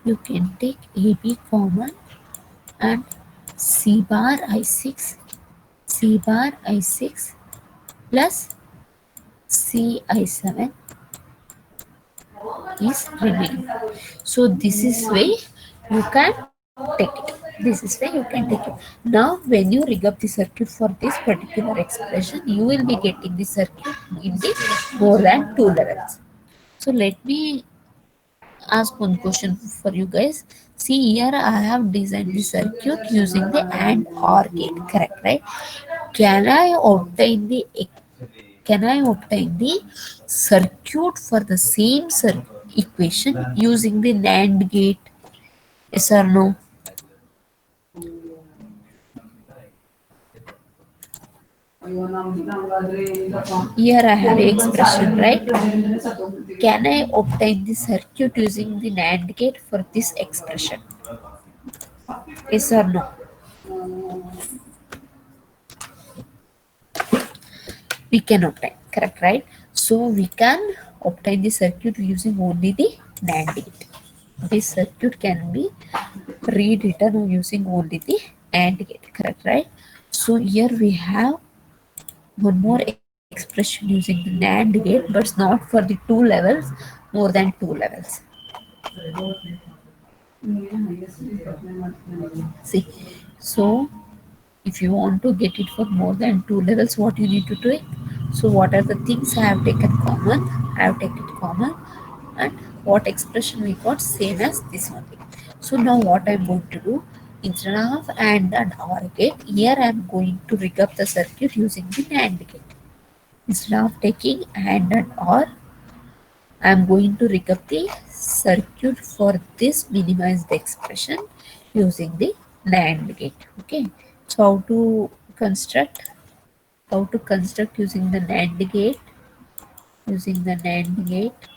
You can take AB common and C bar I6, C bar I6 plus C I7 is remaining. So this is way you can take it. This is way you can take it. Now when you rig up the circuit for this particular expression, you will be getting the circuit in the more than two levels. So let me ask one question for you guys. See here I have designed the circuit using the AND OR gate, correct, right? Can I obtain the circuit for the same equation using the NAND gate? Yes or no? Here I have an expression, right? Can I obtain the circuit using the NAND gate for this expression? Yes or no? We can obtain, correct, right? So we can obtain the circuit using only the NAND gate. This circuit can be rewritten using only the AND gate, correct, right? So here we have one more expression using the NAND gate, but not for the two levels, more than two levels. See, so if you want to get it for more than two levels, what you need to do it? So what are the things I have taken common? I have taken common, and what expression we got same as this only. So now what I'm going to do, instead of AND and OR gate, here I'm going to rig up the circuit using the NAND gate. Instead of taking AND and OR, I'm going to rig up the circuit for this minimized expression using the NAND gate. Okay, so how to construct? how to construct using the NAND gate. Using the NAND gate,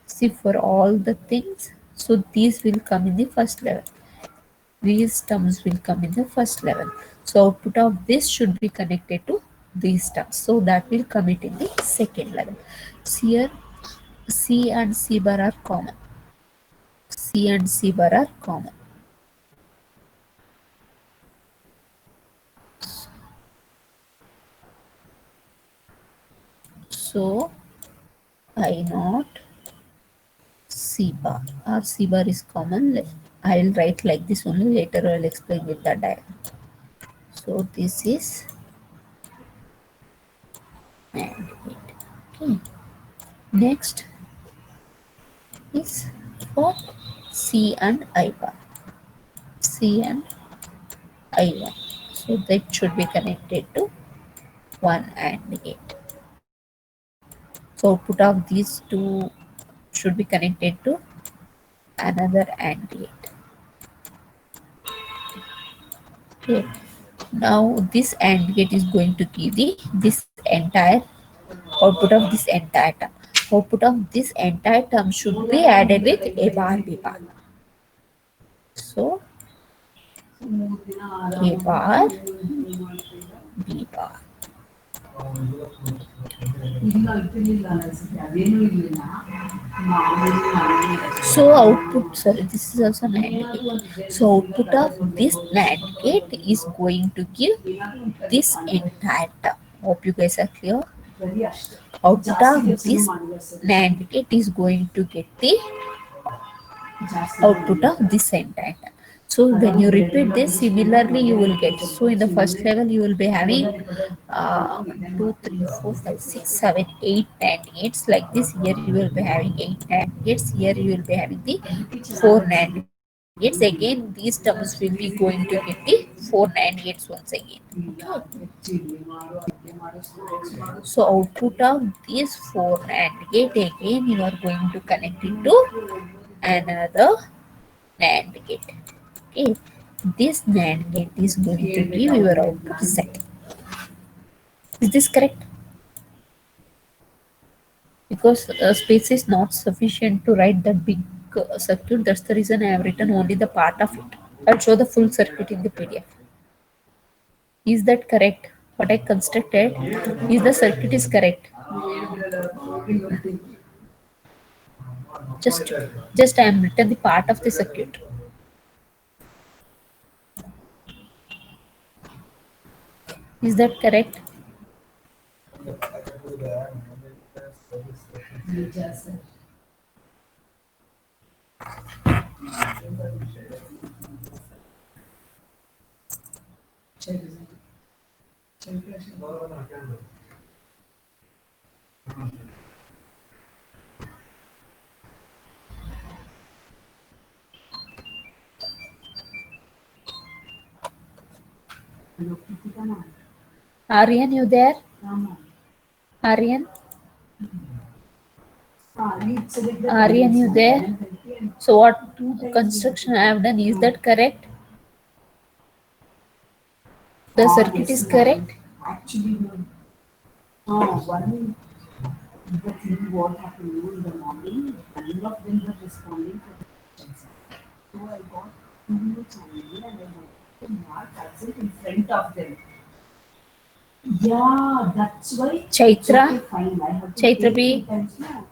see for all the things, so these will come in the first level. These terms will come in the first level. So output of this should be connected to these terms. So that will come it in the second level. So here C and C bar are common. C and C bar are common. So I naught C bar or C bar is common. I will write like this only. Later I will explain with the diagram. So this is and 8. Okay. Next is for C and I bar. C and I1. So that should be connected to one AND gate. So output of these two should be connected to another AND gate. Okay. Now this AND gate is going to give the this entire output of this entire term. Output of this entire term should be added with A bar B bar. So A bar B bar. So output, sorry, this is also NAND gate. So output of this NAND gate is going to give this entire term. Hope you guys are clear. Output of this NAND gate is going to get the output of this entire term. So when you repeat this, similarly you will get. So in the first level you will be having 2, 3, 4, 5, 6, 7, 8 NAND gates like this. Here you will be having 8 NAND gates. Here you will be having the 4 NAND gates. Again, these terms will be going to get the 4 NAND gates once again. Okay. So output of these 4 NAND gate, again you are going to connect it to another NAND gate. Okay, this NAND gate is going to give your output set. Is this correct? Because space is not sufficient to write that big circuit. That's the reason I have written only the part of it. I'll show the full circuit in the PDF. Is that correct? What I constructed, is the circuit is correct? Just I am written the part of the circuit. Is that correct? Aryan, you there? Aryan? Aryan, you there? So what construction I have done, is that correct? The circuit is correct? Actually, one the thing what happened in the morning, none of them were responding to the questions. So I got two minutes only and I wanted to mark absent in front of them. Yeah, that's why. Chaitra? Okay, fine. I have to Chaitra take B? 2 times now.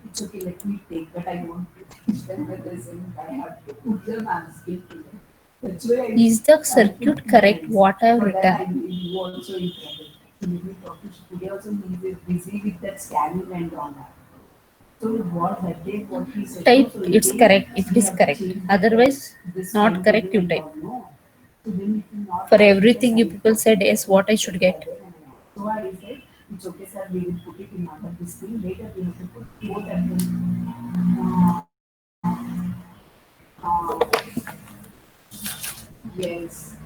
It's okay, let me take, but I want to teach them the lesson. I have to put them and speak to them. That's why Is the circuit correct? What I have for that written? you also in trouble. So maybe talking today also he is busy with that scanning and all that. So what that day what he said. Type So it's again, correct if it we is have to correct. change Otherwise, this not time correct, you and type. all, no. So then it will not For happen the everything you side people said yes, what I should get. so I said, it's okay, sir, we will put it in other this thing. Later we have to put both and then, yes.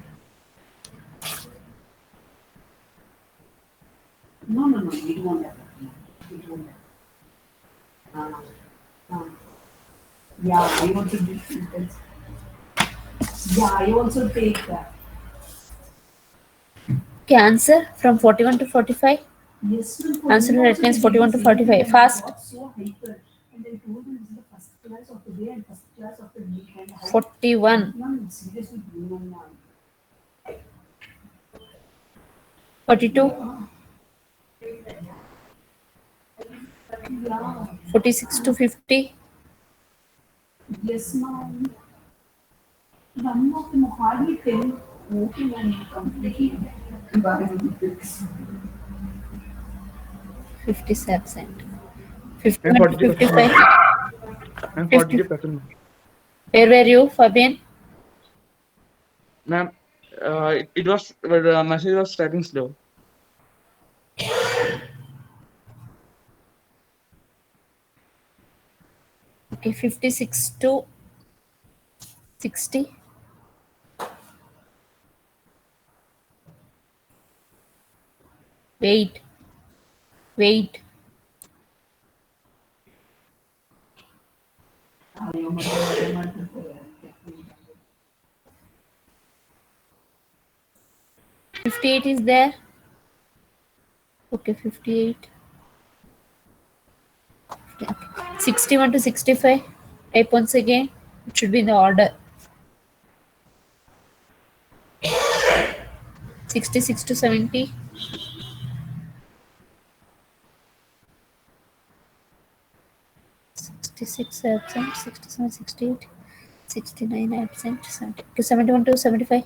No, no, no, it won't happen. It won't happen. Yeah, I also do Yeah, I also take that. Okay, answer from 41 to 45. Yes, ma'am. For Answer me to also attendance they did 41 the to same thing 45. and I Fast. got so hyper. And I told them this is the first class of the day and first class of the week and how 41. ma'am seriously human ma'am. 42. Yeah. 46 to 50. Yes, ma'am. One of them hardly tell working and completely environment. 50 is absent. I'm 51 to 42%, ma'am. 55. I'm 50. 42%, ma'am. Where were you, Fabian? Ma'am, it was the message was typing slow. Okay, 56 to 60. Wait. Wait. I am a 58 is there. Okay, 58. Okay. 61 to 65. Type once again. It should be in the order. 66 to 70. 66 absent. 67, 68. 69 absent. 70. Okay, 71 to 75.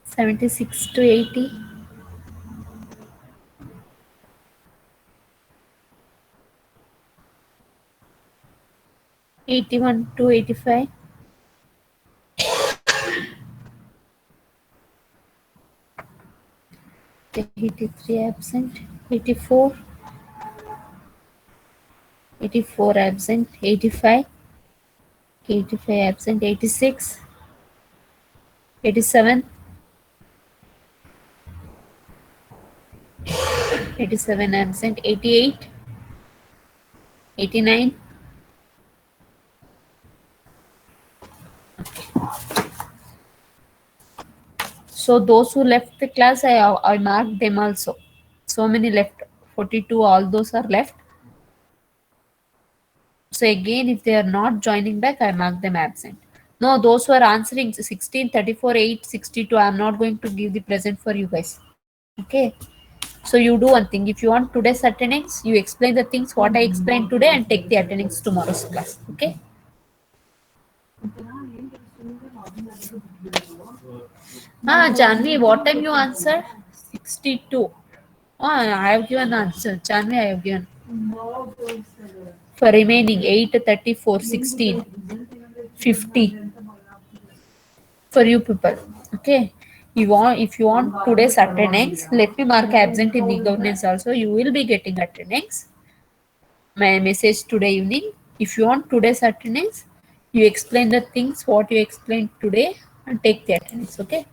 76 to 80. 81 to 85. 83 absent. 84. 84 absent. 85. 85 absent. 86. 87. 87 absent. 88. 89. So those who left the class, I marked them also. So many left. 42, all those are left. So again, if they are not joining back, I mark them absent. No, those who are answering 16, 34, 8, 62, I am not going to give the present for you guys. Okay. So you do one thing. If you want today's attendance, you explain the things what I explained today and take the attendance tomorrow's class. Okay. Janvi, what time you answered? 62. Oh, I have given answer. Janvi, I have given. For remaining 8, 34, 16, 50 for you people. Okay. If you want today's attendance, let me mark absent in the governance also. You will be getting attendance. My message today evening. If you want today's attendance, you explain the things what you explained today and take the attendance. Okay.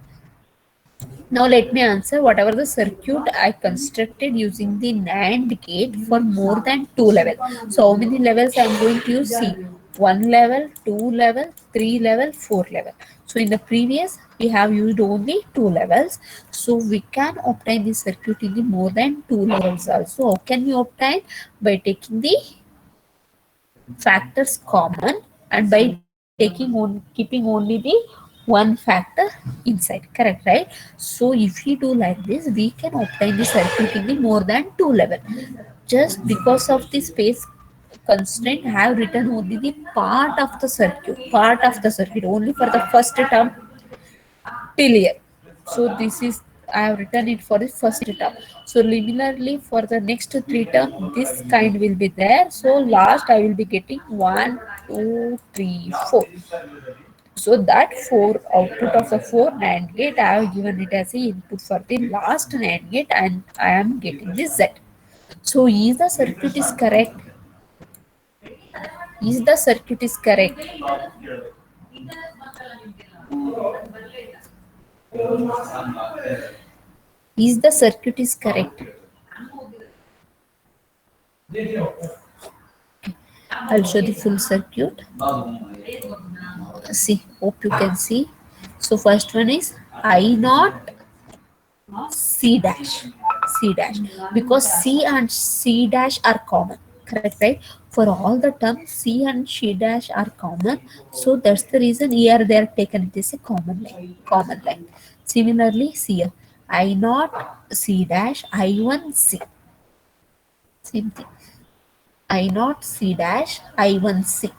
Now let me answer whatever the circuit I constructed using the NAND gate for more than 2 levels. So how many levels I am going to use? See, 1 level, 2 level, 3 level, 4 level. So in the previous we have used only 2 levels. So we can obtain the circuit in the more than 2 levels also. How can we obtain? By taking the factors common and by keeping only the one factor inside, correct, right? So if we do like this, we can obtain the circuit in the more than 2 level. Just because of the space constraint, I have written only the part of the circuit only for the first term till here. So this is, I have written it for the first term. So similarly for the next three term, this kind will be there. So last I will be getting 1, 2, 3, 4. So that 4 output of the 4 NAND gate, I have given it as a input for the last NAND gate and I am getting this Z. So is the circuit is correct? Is the circuit is correct? Is the circuit is correct? I'll show the full circuit. See, hope you can see. So first one is I naught C dash, C dash, because C and C dash are common, correct, right? For all the terms C and C dash are common, so that's the reason here they are taken it as a common line, common line. Similarly here I naught C dash I1 C, same thing, I naught C dash I1 C,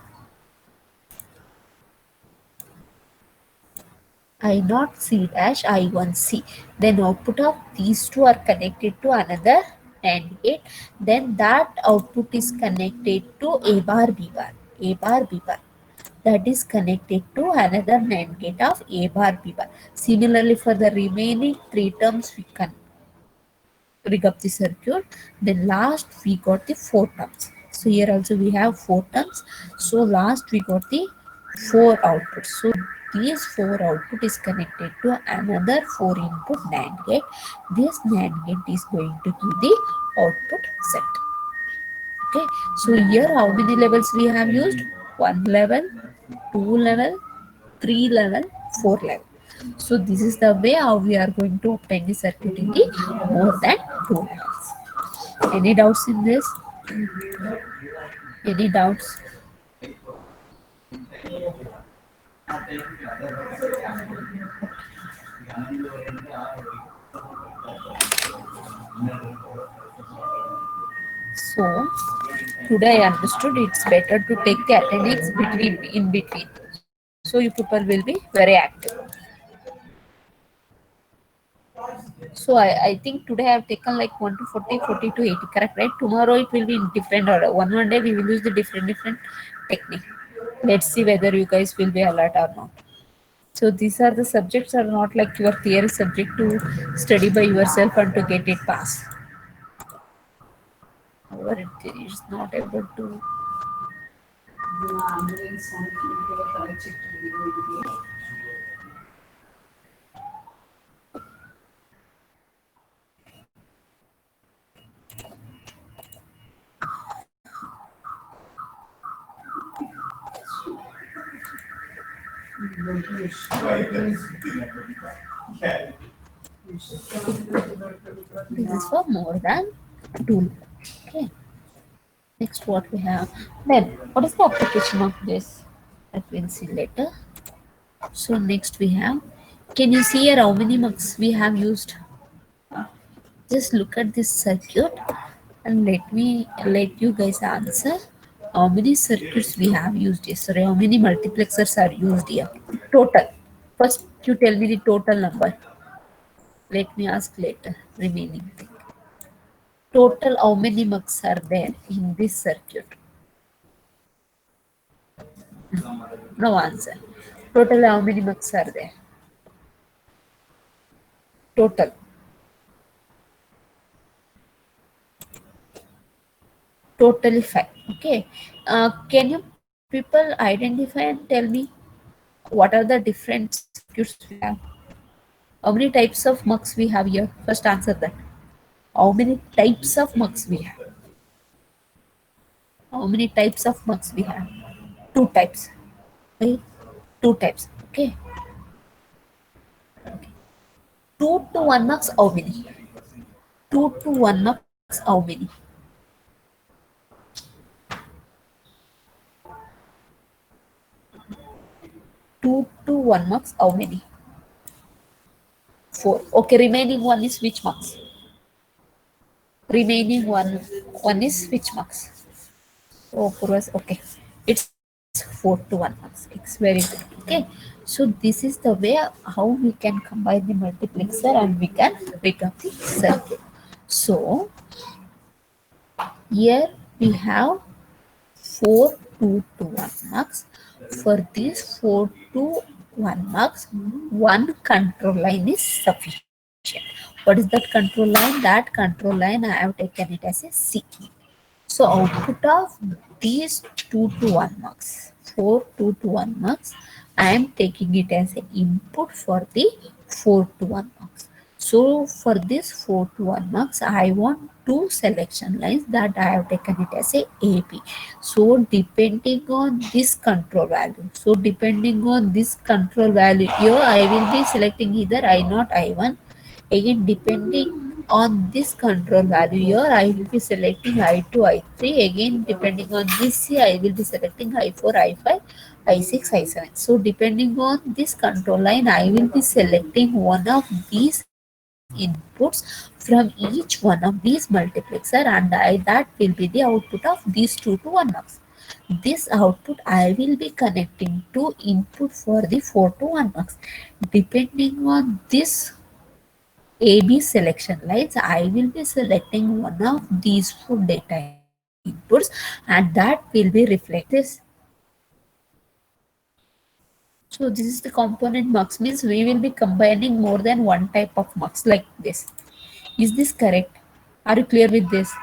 I naught C dash I1 C. Then output of these two are connected to another AND gate. Then that output is connected to A bar B bar. A bar B bar. That is connected to another NAND gate of A bar B bar. Similarly, for the remaining three terms, we can rig up the circuit. Then last we got the four terms. So here also we have four terms. So last we got the four outputs. So these four output is connected to another four input NAND gate. This NAND gate is going to give the output set. Okay, so here how many levels we have used? One level, two level, three level, four level. So this is the way how we are going to obtain the circuit in the more than two levels. Any doubts in this? Any doubts? So today I understood it's better to take the attendance between in between. So you people will be very active. So I think today I have taken like 1 to 40, 40 to 80, correct, right? Tomorrow it will be in different order. One day we will use the different technique. Let's see whether you guys will be alert or not. So these are the subjects are not like your theory subject to study by yourself and to get it passed. However, it is not able to. The ambulance on the collect check to This is for more than 2. Okay. Next, what we have. Then, what is the application of this? That we'll see later. So next we have. Can you see here how many mux we have used? Just look at this circuit and let you guys answer how many circuits we have used here. Sorry, how many multiplexers are used here? Total. First, you tell me the total number. Let me ask later. Remaining thing. Total, how many mux are there in this circuit? No answer. Total, how many mux are there? Total. Totally fine. Okay. Can you people identify and tell me what are the different circuits we have? How many types of mux we have here? First answer that. How many types of mux we have? How many types of mux we have? Two types. Okay. Two types. Okay. 2 to 1 mux, how many? 2 to 1 mux, how many? 2 to 1 mux, how many? 4. Okay, remaining one is which mux? Remaining one is which mux? Oh, Purvas, okay. It's 4 to 1 mux. It's very good. Okay. So this is the way how we can combine the multiplexer and we can pick up the circuit. So here we have 4 2 to 1 mux. For this 4 to 1 mux, one control line is sufficient. What is that control line? That control line I have taken it as a C. So output of these 2 to 1 mux, 4 2 to 1 mux, I am taking it as an input for the 4 to 1 mux. So for this 4 to 1 marks, I want two selection lines that I have taken it as a AB. So depending on this control value, here I will be selecting either I0, I1. Again, depending on this control value, here I will be selecting I2, I3. Again, depending on this, I will be selecting I4, I5, I6, I7. So depending on this control line, I will be selecting one of these inputs from each one of these multiplexer, and that will be the output of these 2 to 1 marks. This output I will be connecting to input for the 4 to 1 marks. Depending on this AB selection lines, I will be selecting one of these four data inputs, and that will be reflected this. So this is the component mux, means we will be combining more than one type of mux like this. Is this correct? Are you clear with this?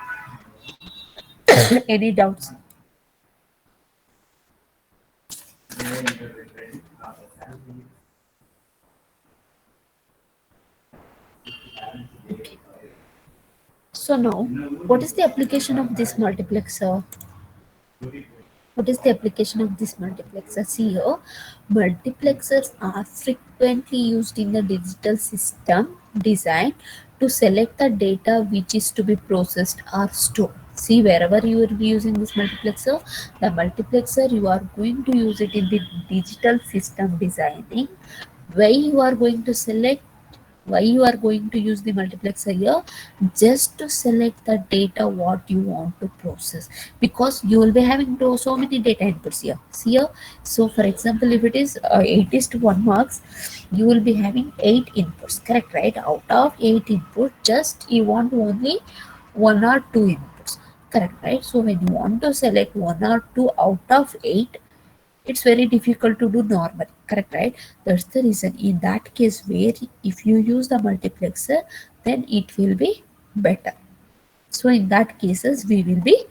Any doubts? So now, what is the application of this multiplexer? What is the application of this multiplexer? See here, multiplexers are frequently used in the digital system designed to select the data which is to be processed or stored. See, wherever you will be using this multiplexer you are going to use it in the digital system designing, where you are going to select, why you are going to use the multiplexer here, just to select the data what you want to process, because you will be having so many data inputs here. See here, so for example, if it is 8 is to 1 marks, you will be having 8 inputs, correct, right? Out of 8 inputs, just you want only 1 or 2 inputs, correct, right? So when you want to select 1 or 2 out of 8, it's very difficult to do normally, correct, right? That's the reason in that case where if you use the multiplexer, then it will be better. So in that cases we will be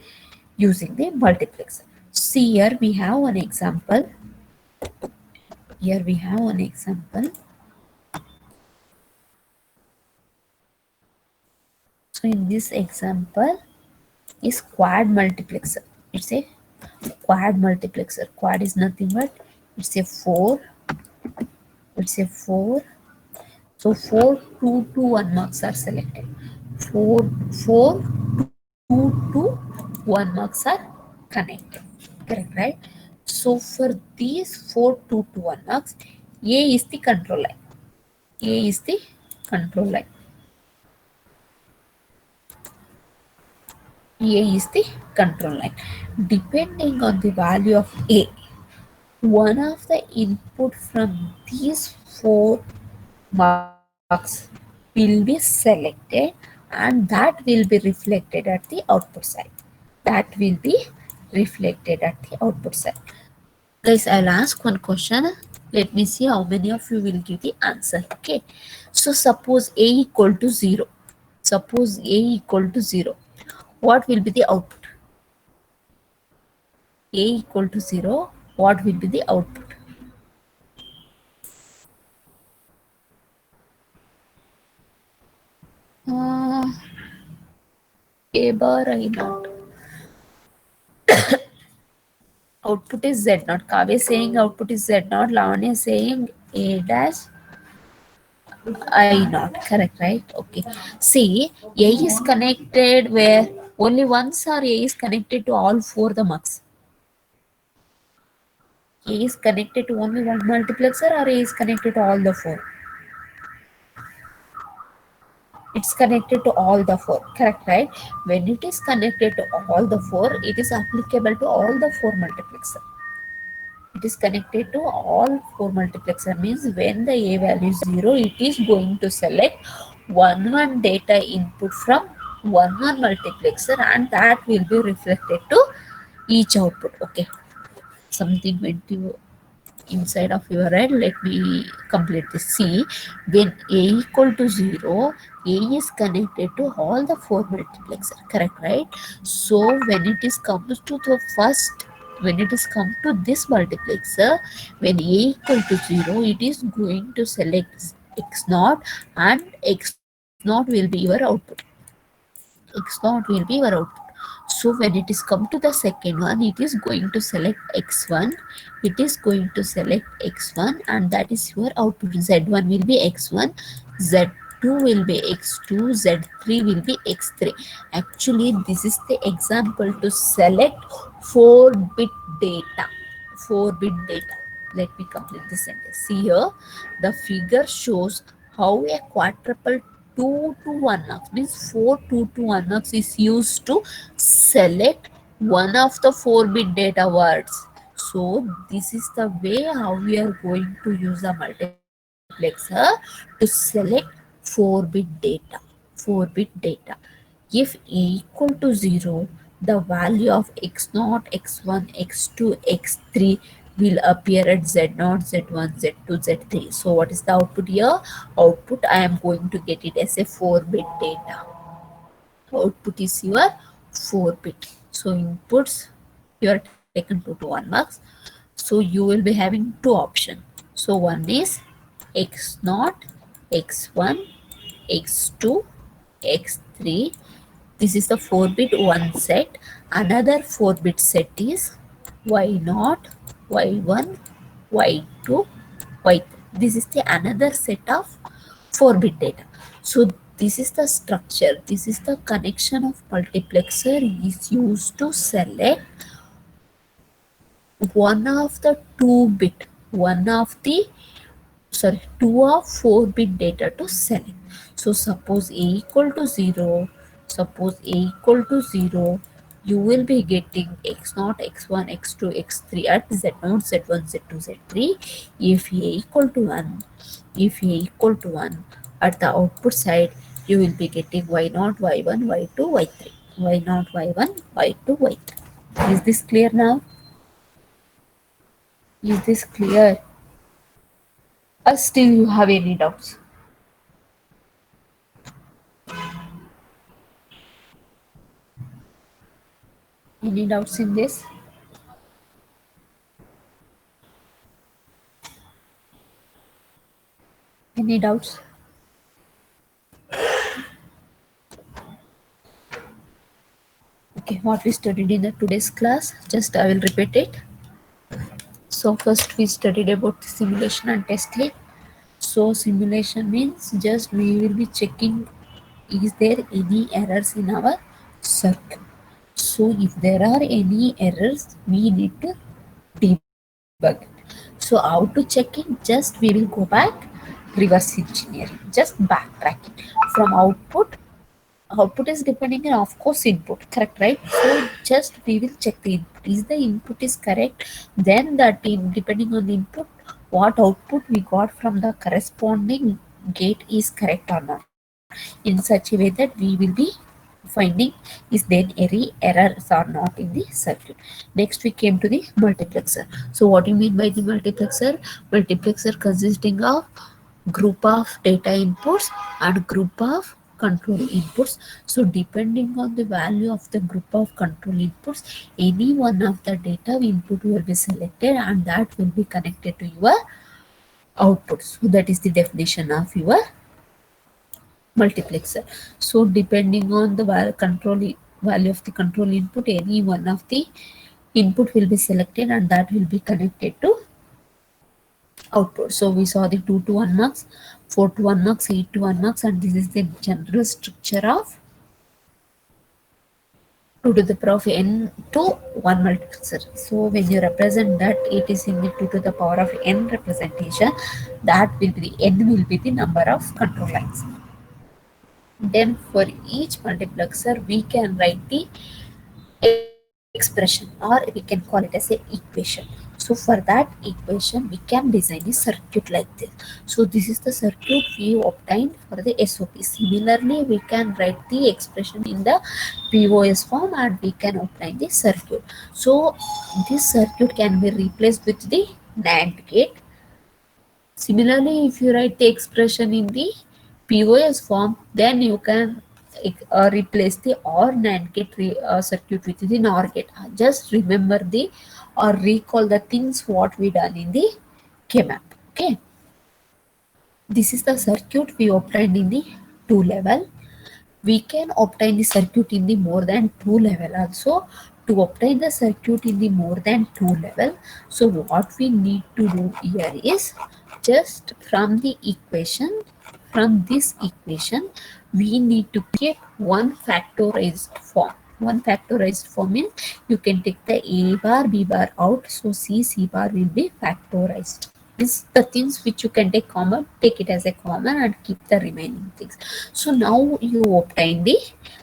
using the multiplexer. See, here we have an example. So in this example is quad multiplexer. It's a quad multiplexer. Quad is nothing but it's a 4. So 4, 2 to 1 marks are selected. 4, 4, 2 to 1 marks are connected. Correct, right? So for these 4, 2 to 1 marks, A is the control line. A is the control line. A is the control line. Depending on the value of A, one of the input from these 4 marks will be selected, and that will be reflected at the output side. Guys, I'll ask one question. Let me see how many of you will give the answer. Okay. So suppose A equal to 0. What will be the output? A equal to 0. What will be the output? A bar I naught. Output is Z naught. Kavya is saying output is Z naught. Lavanya is saying A dash I naught. Correct, right? Okay. See, A is connected where only once, or A is connected to all 4 the mux. A is connected to only one multiplexer, or A is connected to all the 4? It's connected to all the 4, correct, right? When it is connected to all the 4, it is applicable to all the 4 multiplexer. It is connected to all 4 multiplexer, means when the A value is 0, it is going to select one data input from one multiplexer, and that will be reflected to each output. Okay, something went to inside of your head. Let me complete this. See, when A equal to 0, A is connected to all the 4 multiplexer, correct, right? So when it is comes to the first, when it is come to this multiplexer, when A equal to 0, it is going to select X naught and X naught will be your output. X naught will be your output. So when it is come to the second one, it is going to select x1, it is going to select x1, and that is your output. Z1 will be x1, Z2 will be x2, Z3 will be x3. Actually this is the example to select 4-bit data. 4-bit data. Let me complete this sentence. See here, the figure shows how a quadruple 2 to 1 knocks means 4 2 to 1 knocks is used to select one of the 4-bit data words. So this is the way how we are going to use a multiplexer to select 4-bit data. 4-bit data. If a equal to 0, the value of x0, x1, x2, x3 will appear at z0, z1, z2, z3. So what is the output here? Output, I am going to get it as a 4-bit data. Output is your 4-bit. So inputs, you are taken 2 to 1 marks. So you will be having two options. So one is x0, x1, x2, x3. This is the 4-bit one set. Another 4-bit set is y0, y1, y2, y3. This is the another set of 4-bit data. So this is the structure. This is the connection of multiplexer is used to select one of the 2-bit, one of the sorry 2 or 4-bit data to select. So suppose a equal to 0, suppose a equal to 0, you will be getting x0, x1, x2, x3 at z0, z1, z2, z3. If a equal to 1, if a equal to 1, at the output side you will be getting y0, y1, y2, y3, y0, y1, y2, y3. Is this clear now? Is this clear? Or still you have any doubts? Any doubts in this? Any doubts? Okay, what we studied in the today's class, just I will repeat it. So first we studied about simulation and testing. So simulation means just we will be checking is there any errors in our circuit. So if there are any errors, we need to debug it. So how to check it? Just we will go back, reverse engineering, just backtrack it from output. Output is depending on of course input, correct, right? So just we will check the input, is the input is correct, then that in depending on the input what output we got from the corresponding gate is correct or not, in such a way that we will be finding is there any errors or not in the circuit. Next we came to the multiplexer. So what do you mean by the multiplexer? Multiplexer consisting of group of data inputs and group of control inputs. So depending on the value of the group of control inputs, any one of the data input will be selected and that will be connected to your output. So that is the definition of your multiplexer. So depending on the value of the control input, any one of the input will be selected and that will be connected to output. So we saw the 2 to 1 marks, 4 to 1 marks, 8 to 1 marks, and this is the general structure of 2 to the power of n to 1 multiplexer. So when you represent that, it is in the 2 to the power of n representation, that will be the n will be the number of control lines. Then for each multiplexer, we can write the expression or we can call it as a equation. So for that equation, we can design a circuit like this. So this is the circuit we obtained for the SOP. Similarly, we can write the expression in the POS form and we can obtain the circuit. So this circuit can be replaced with the NAND gate. Similarly, if you write the expression in the POS form, then you can replace the OR NAND gate circuit with the NOR gate. Just remember the or recall the things what we done in the KMAP. Okay, this is the circuit we obtained in the 2 level. We can obtain the circuit in the more than 2 level also. To obtain the circuit in the more than 2 level, so what we need to do here is just from the equation, from this equation we need to keep one factorized form. One factorized form means you can take the a bar b bar out, so c bar will be factorized. Is the things which you can take common, take it as a common and keep the remaining things. So now you obtain the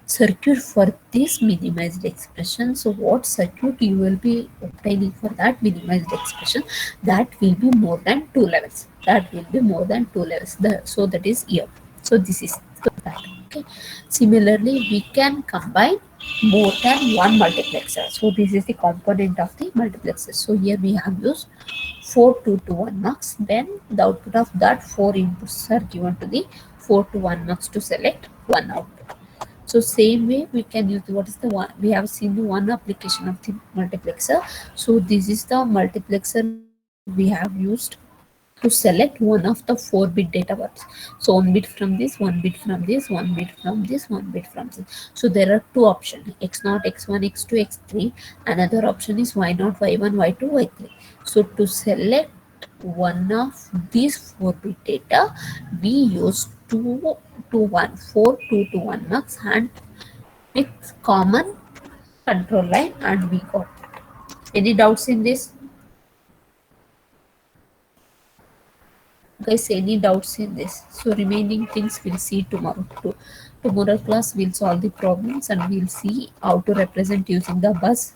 circuit for this minimized expression. So what circuit you will be obtaining for that minimized expression, that will be more than 2 levels. That will be more than 2 levels. So that is here. So this is that. Okay. Similarly, we can combine more than one multiplexer. So this is the component of the multiplexer. So here we have used 4 2 to 1 mux. Then the output of that 4 inputs are given to the 4 to 1 mux to select one output. So same way we can use what is the one we have seen the one application of the multiplexer. So this is the multiplexer we have used to select one of the 4-bit data bars. So one bit from this, one bit from this, one bit from this, one bit from this. So there are two options: x0, x1, x2, x3. Another option is y0, y1, y2, y3. So to select one of these 4-bit data, we use 2 to 1, 4 2 to 1 mux and with common control line, and we got it. Any doubts in this? Guys, any doubts in this? So remaining things we'll see tomorrow. Tomorrow class we'll solve the problems and we'll see how to represent using the bus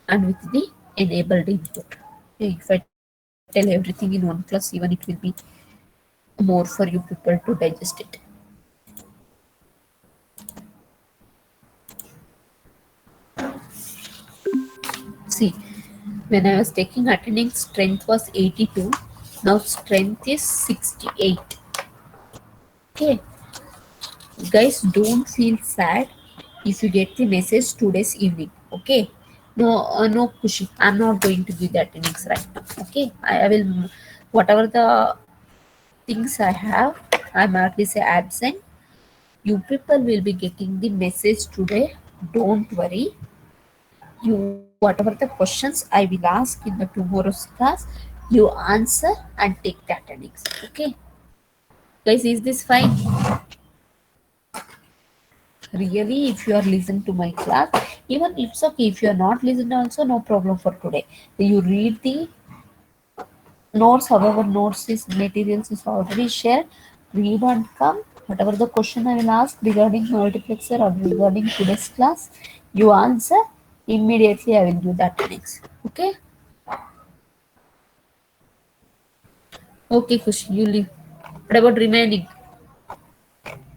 and with the enabled input. If I tell everything in one class, even it will be more for you people to digest it. See, when I was taking attending, strength was 82. Now strength is 68. Okay, guys, don't feel sad if you get the message today's evening. Okay, no pushing. I'm not going to give the attendance right now. Okay, I will whatever the things I have, I mark this absent. You people will be getting the message today. Don't worry. You whatever the questions I will ask in the tomorrow's class, you answer and take the attendance. Okay, guys, is this fine? Really, if you are listening to my class, even it's okay if you are not listening also, no problem for today. You read the notes, however notes is materials is already shared. Read and come. Whatever the question I will ask regarding multiplexer or regarding today's class, you answer immediately. I will do that next. Okay. Okay, Kush, you leave. What about remaining?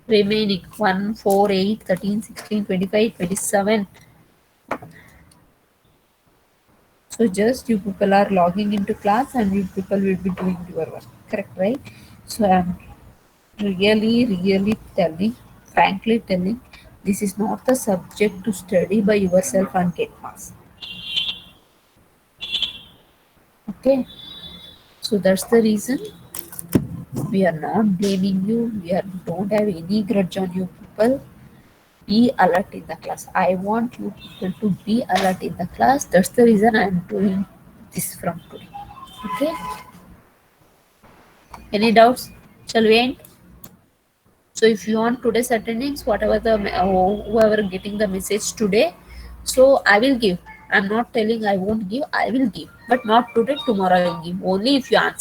Remaining 1, 4, 8, 13, 16, 25, 27. So just you people are logging into class and you people will be doing your work. Correct, right? So I'm really telling, frankly telling, this is not the subject to study by yourself and get marks. Okay. So that's the reason we are not blaming you. Don't have any grudge on you people. Be alert in the class. I want you people to be alert in the class. That's the reason I am doing this from today. Okay. Any doubts? Shall we end? So if you want today's attendance, whatever the whoever getting the message today, so I will give. I'm not telling I won't give. I will give, but not today. Tomorrow I will give. Only if you answer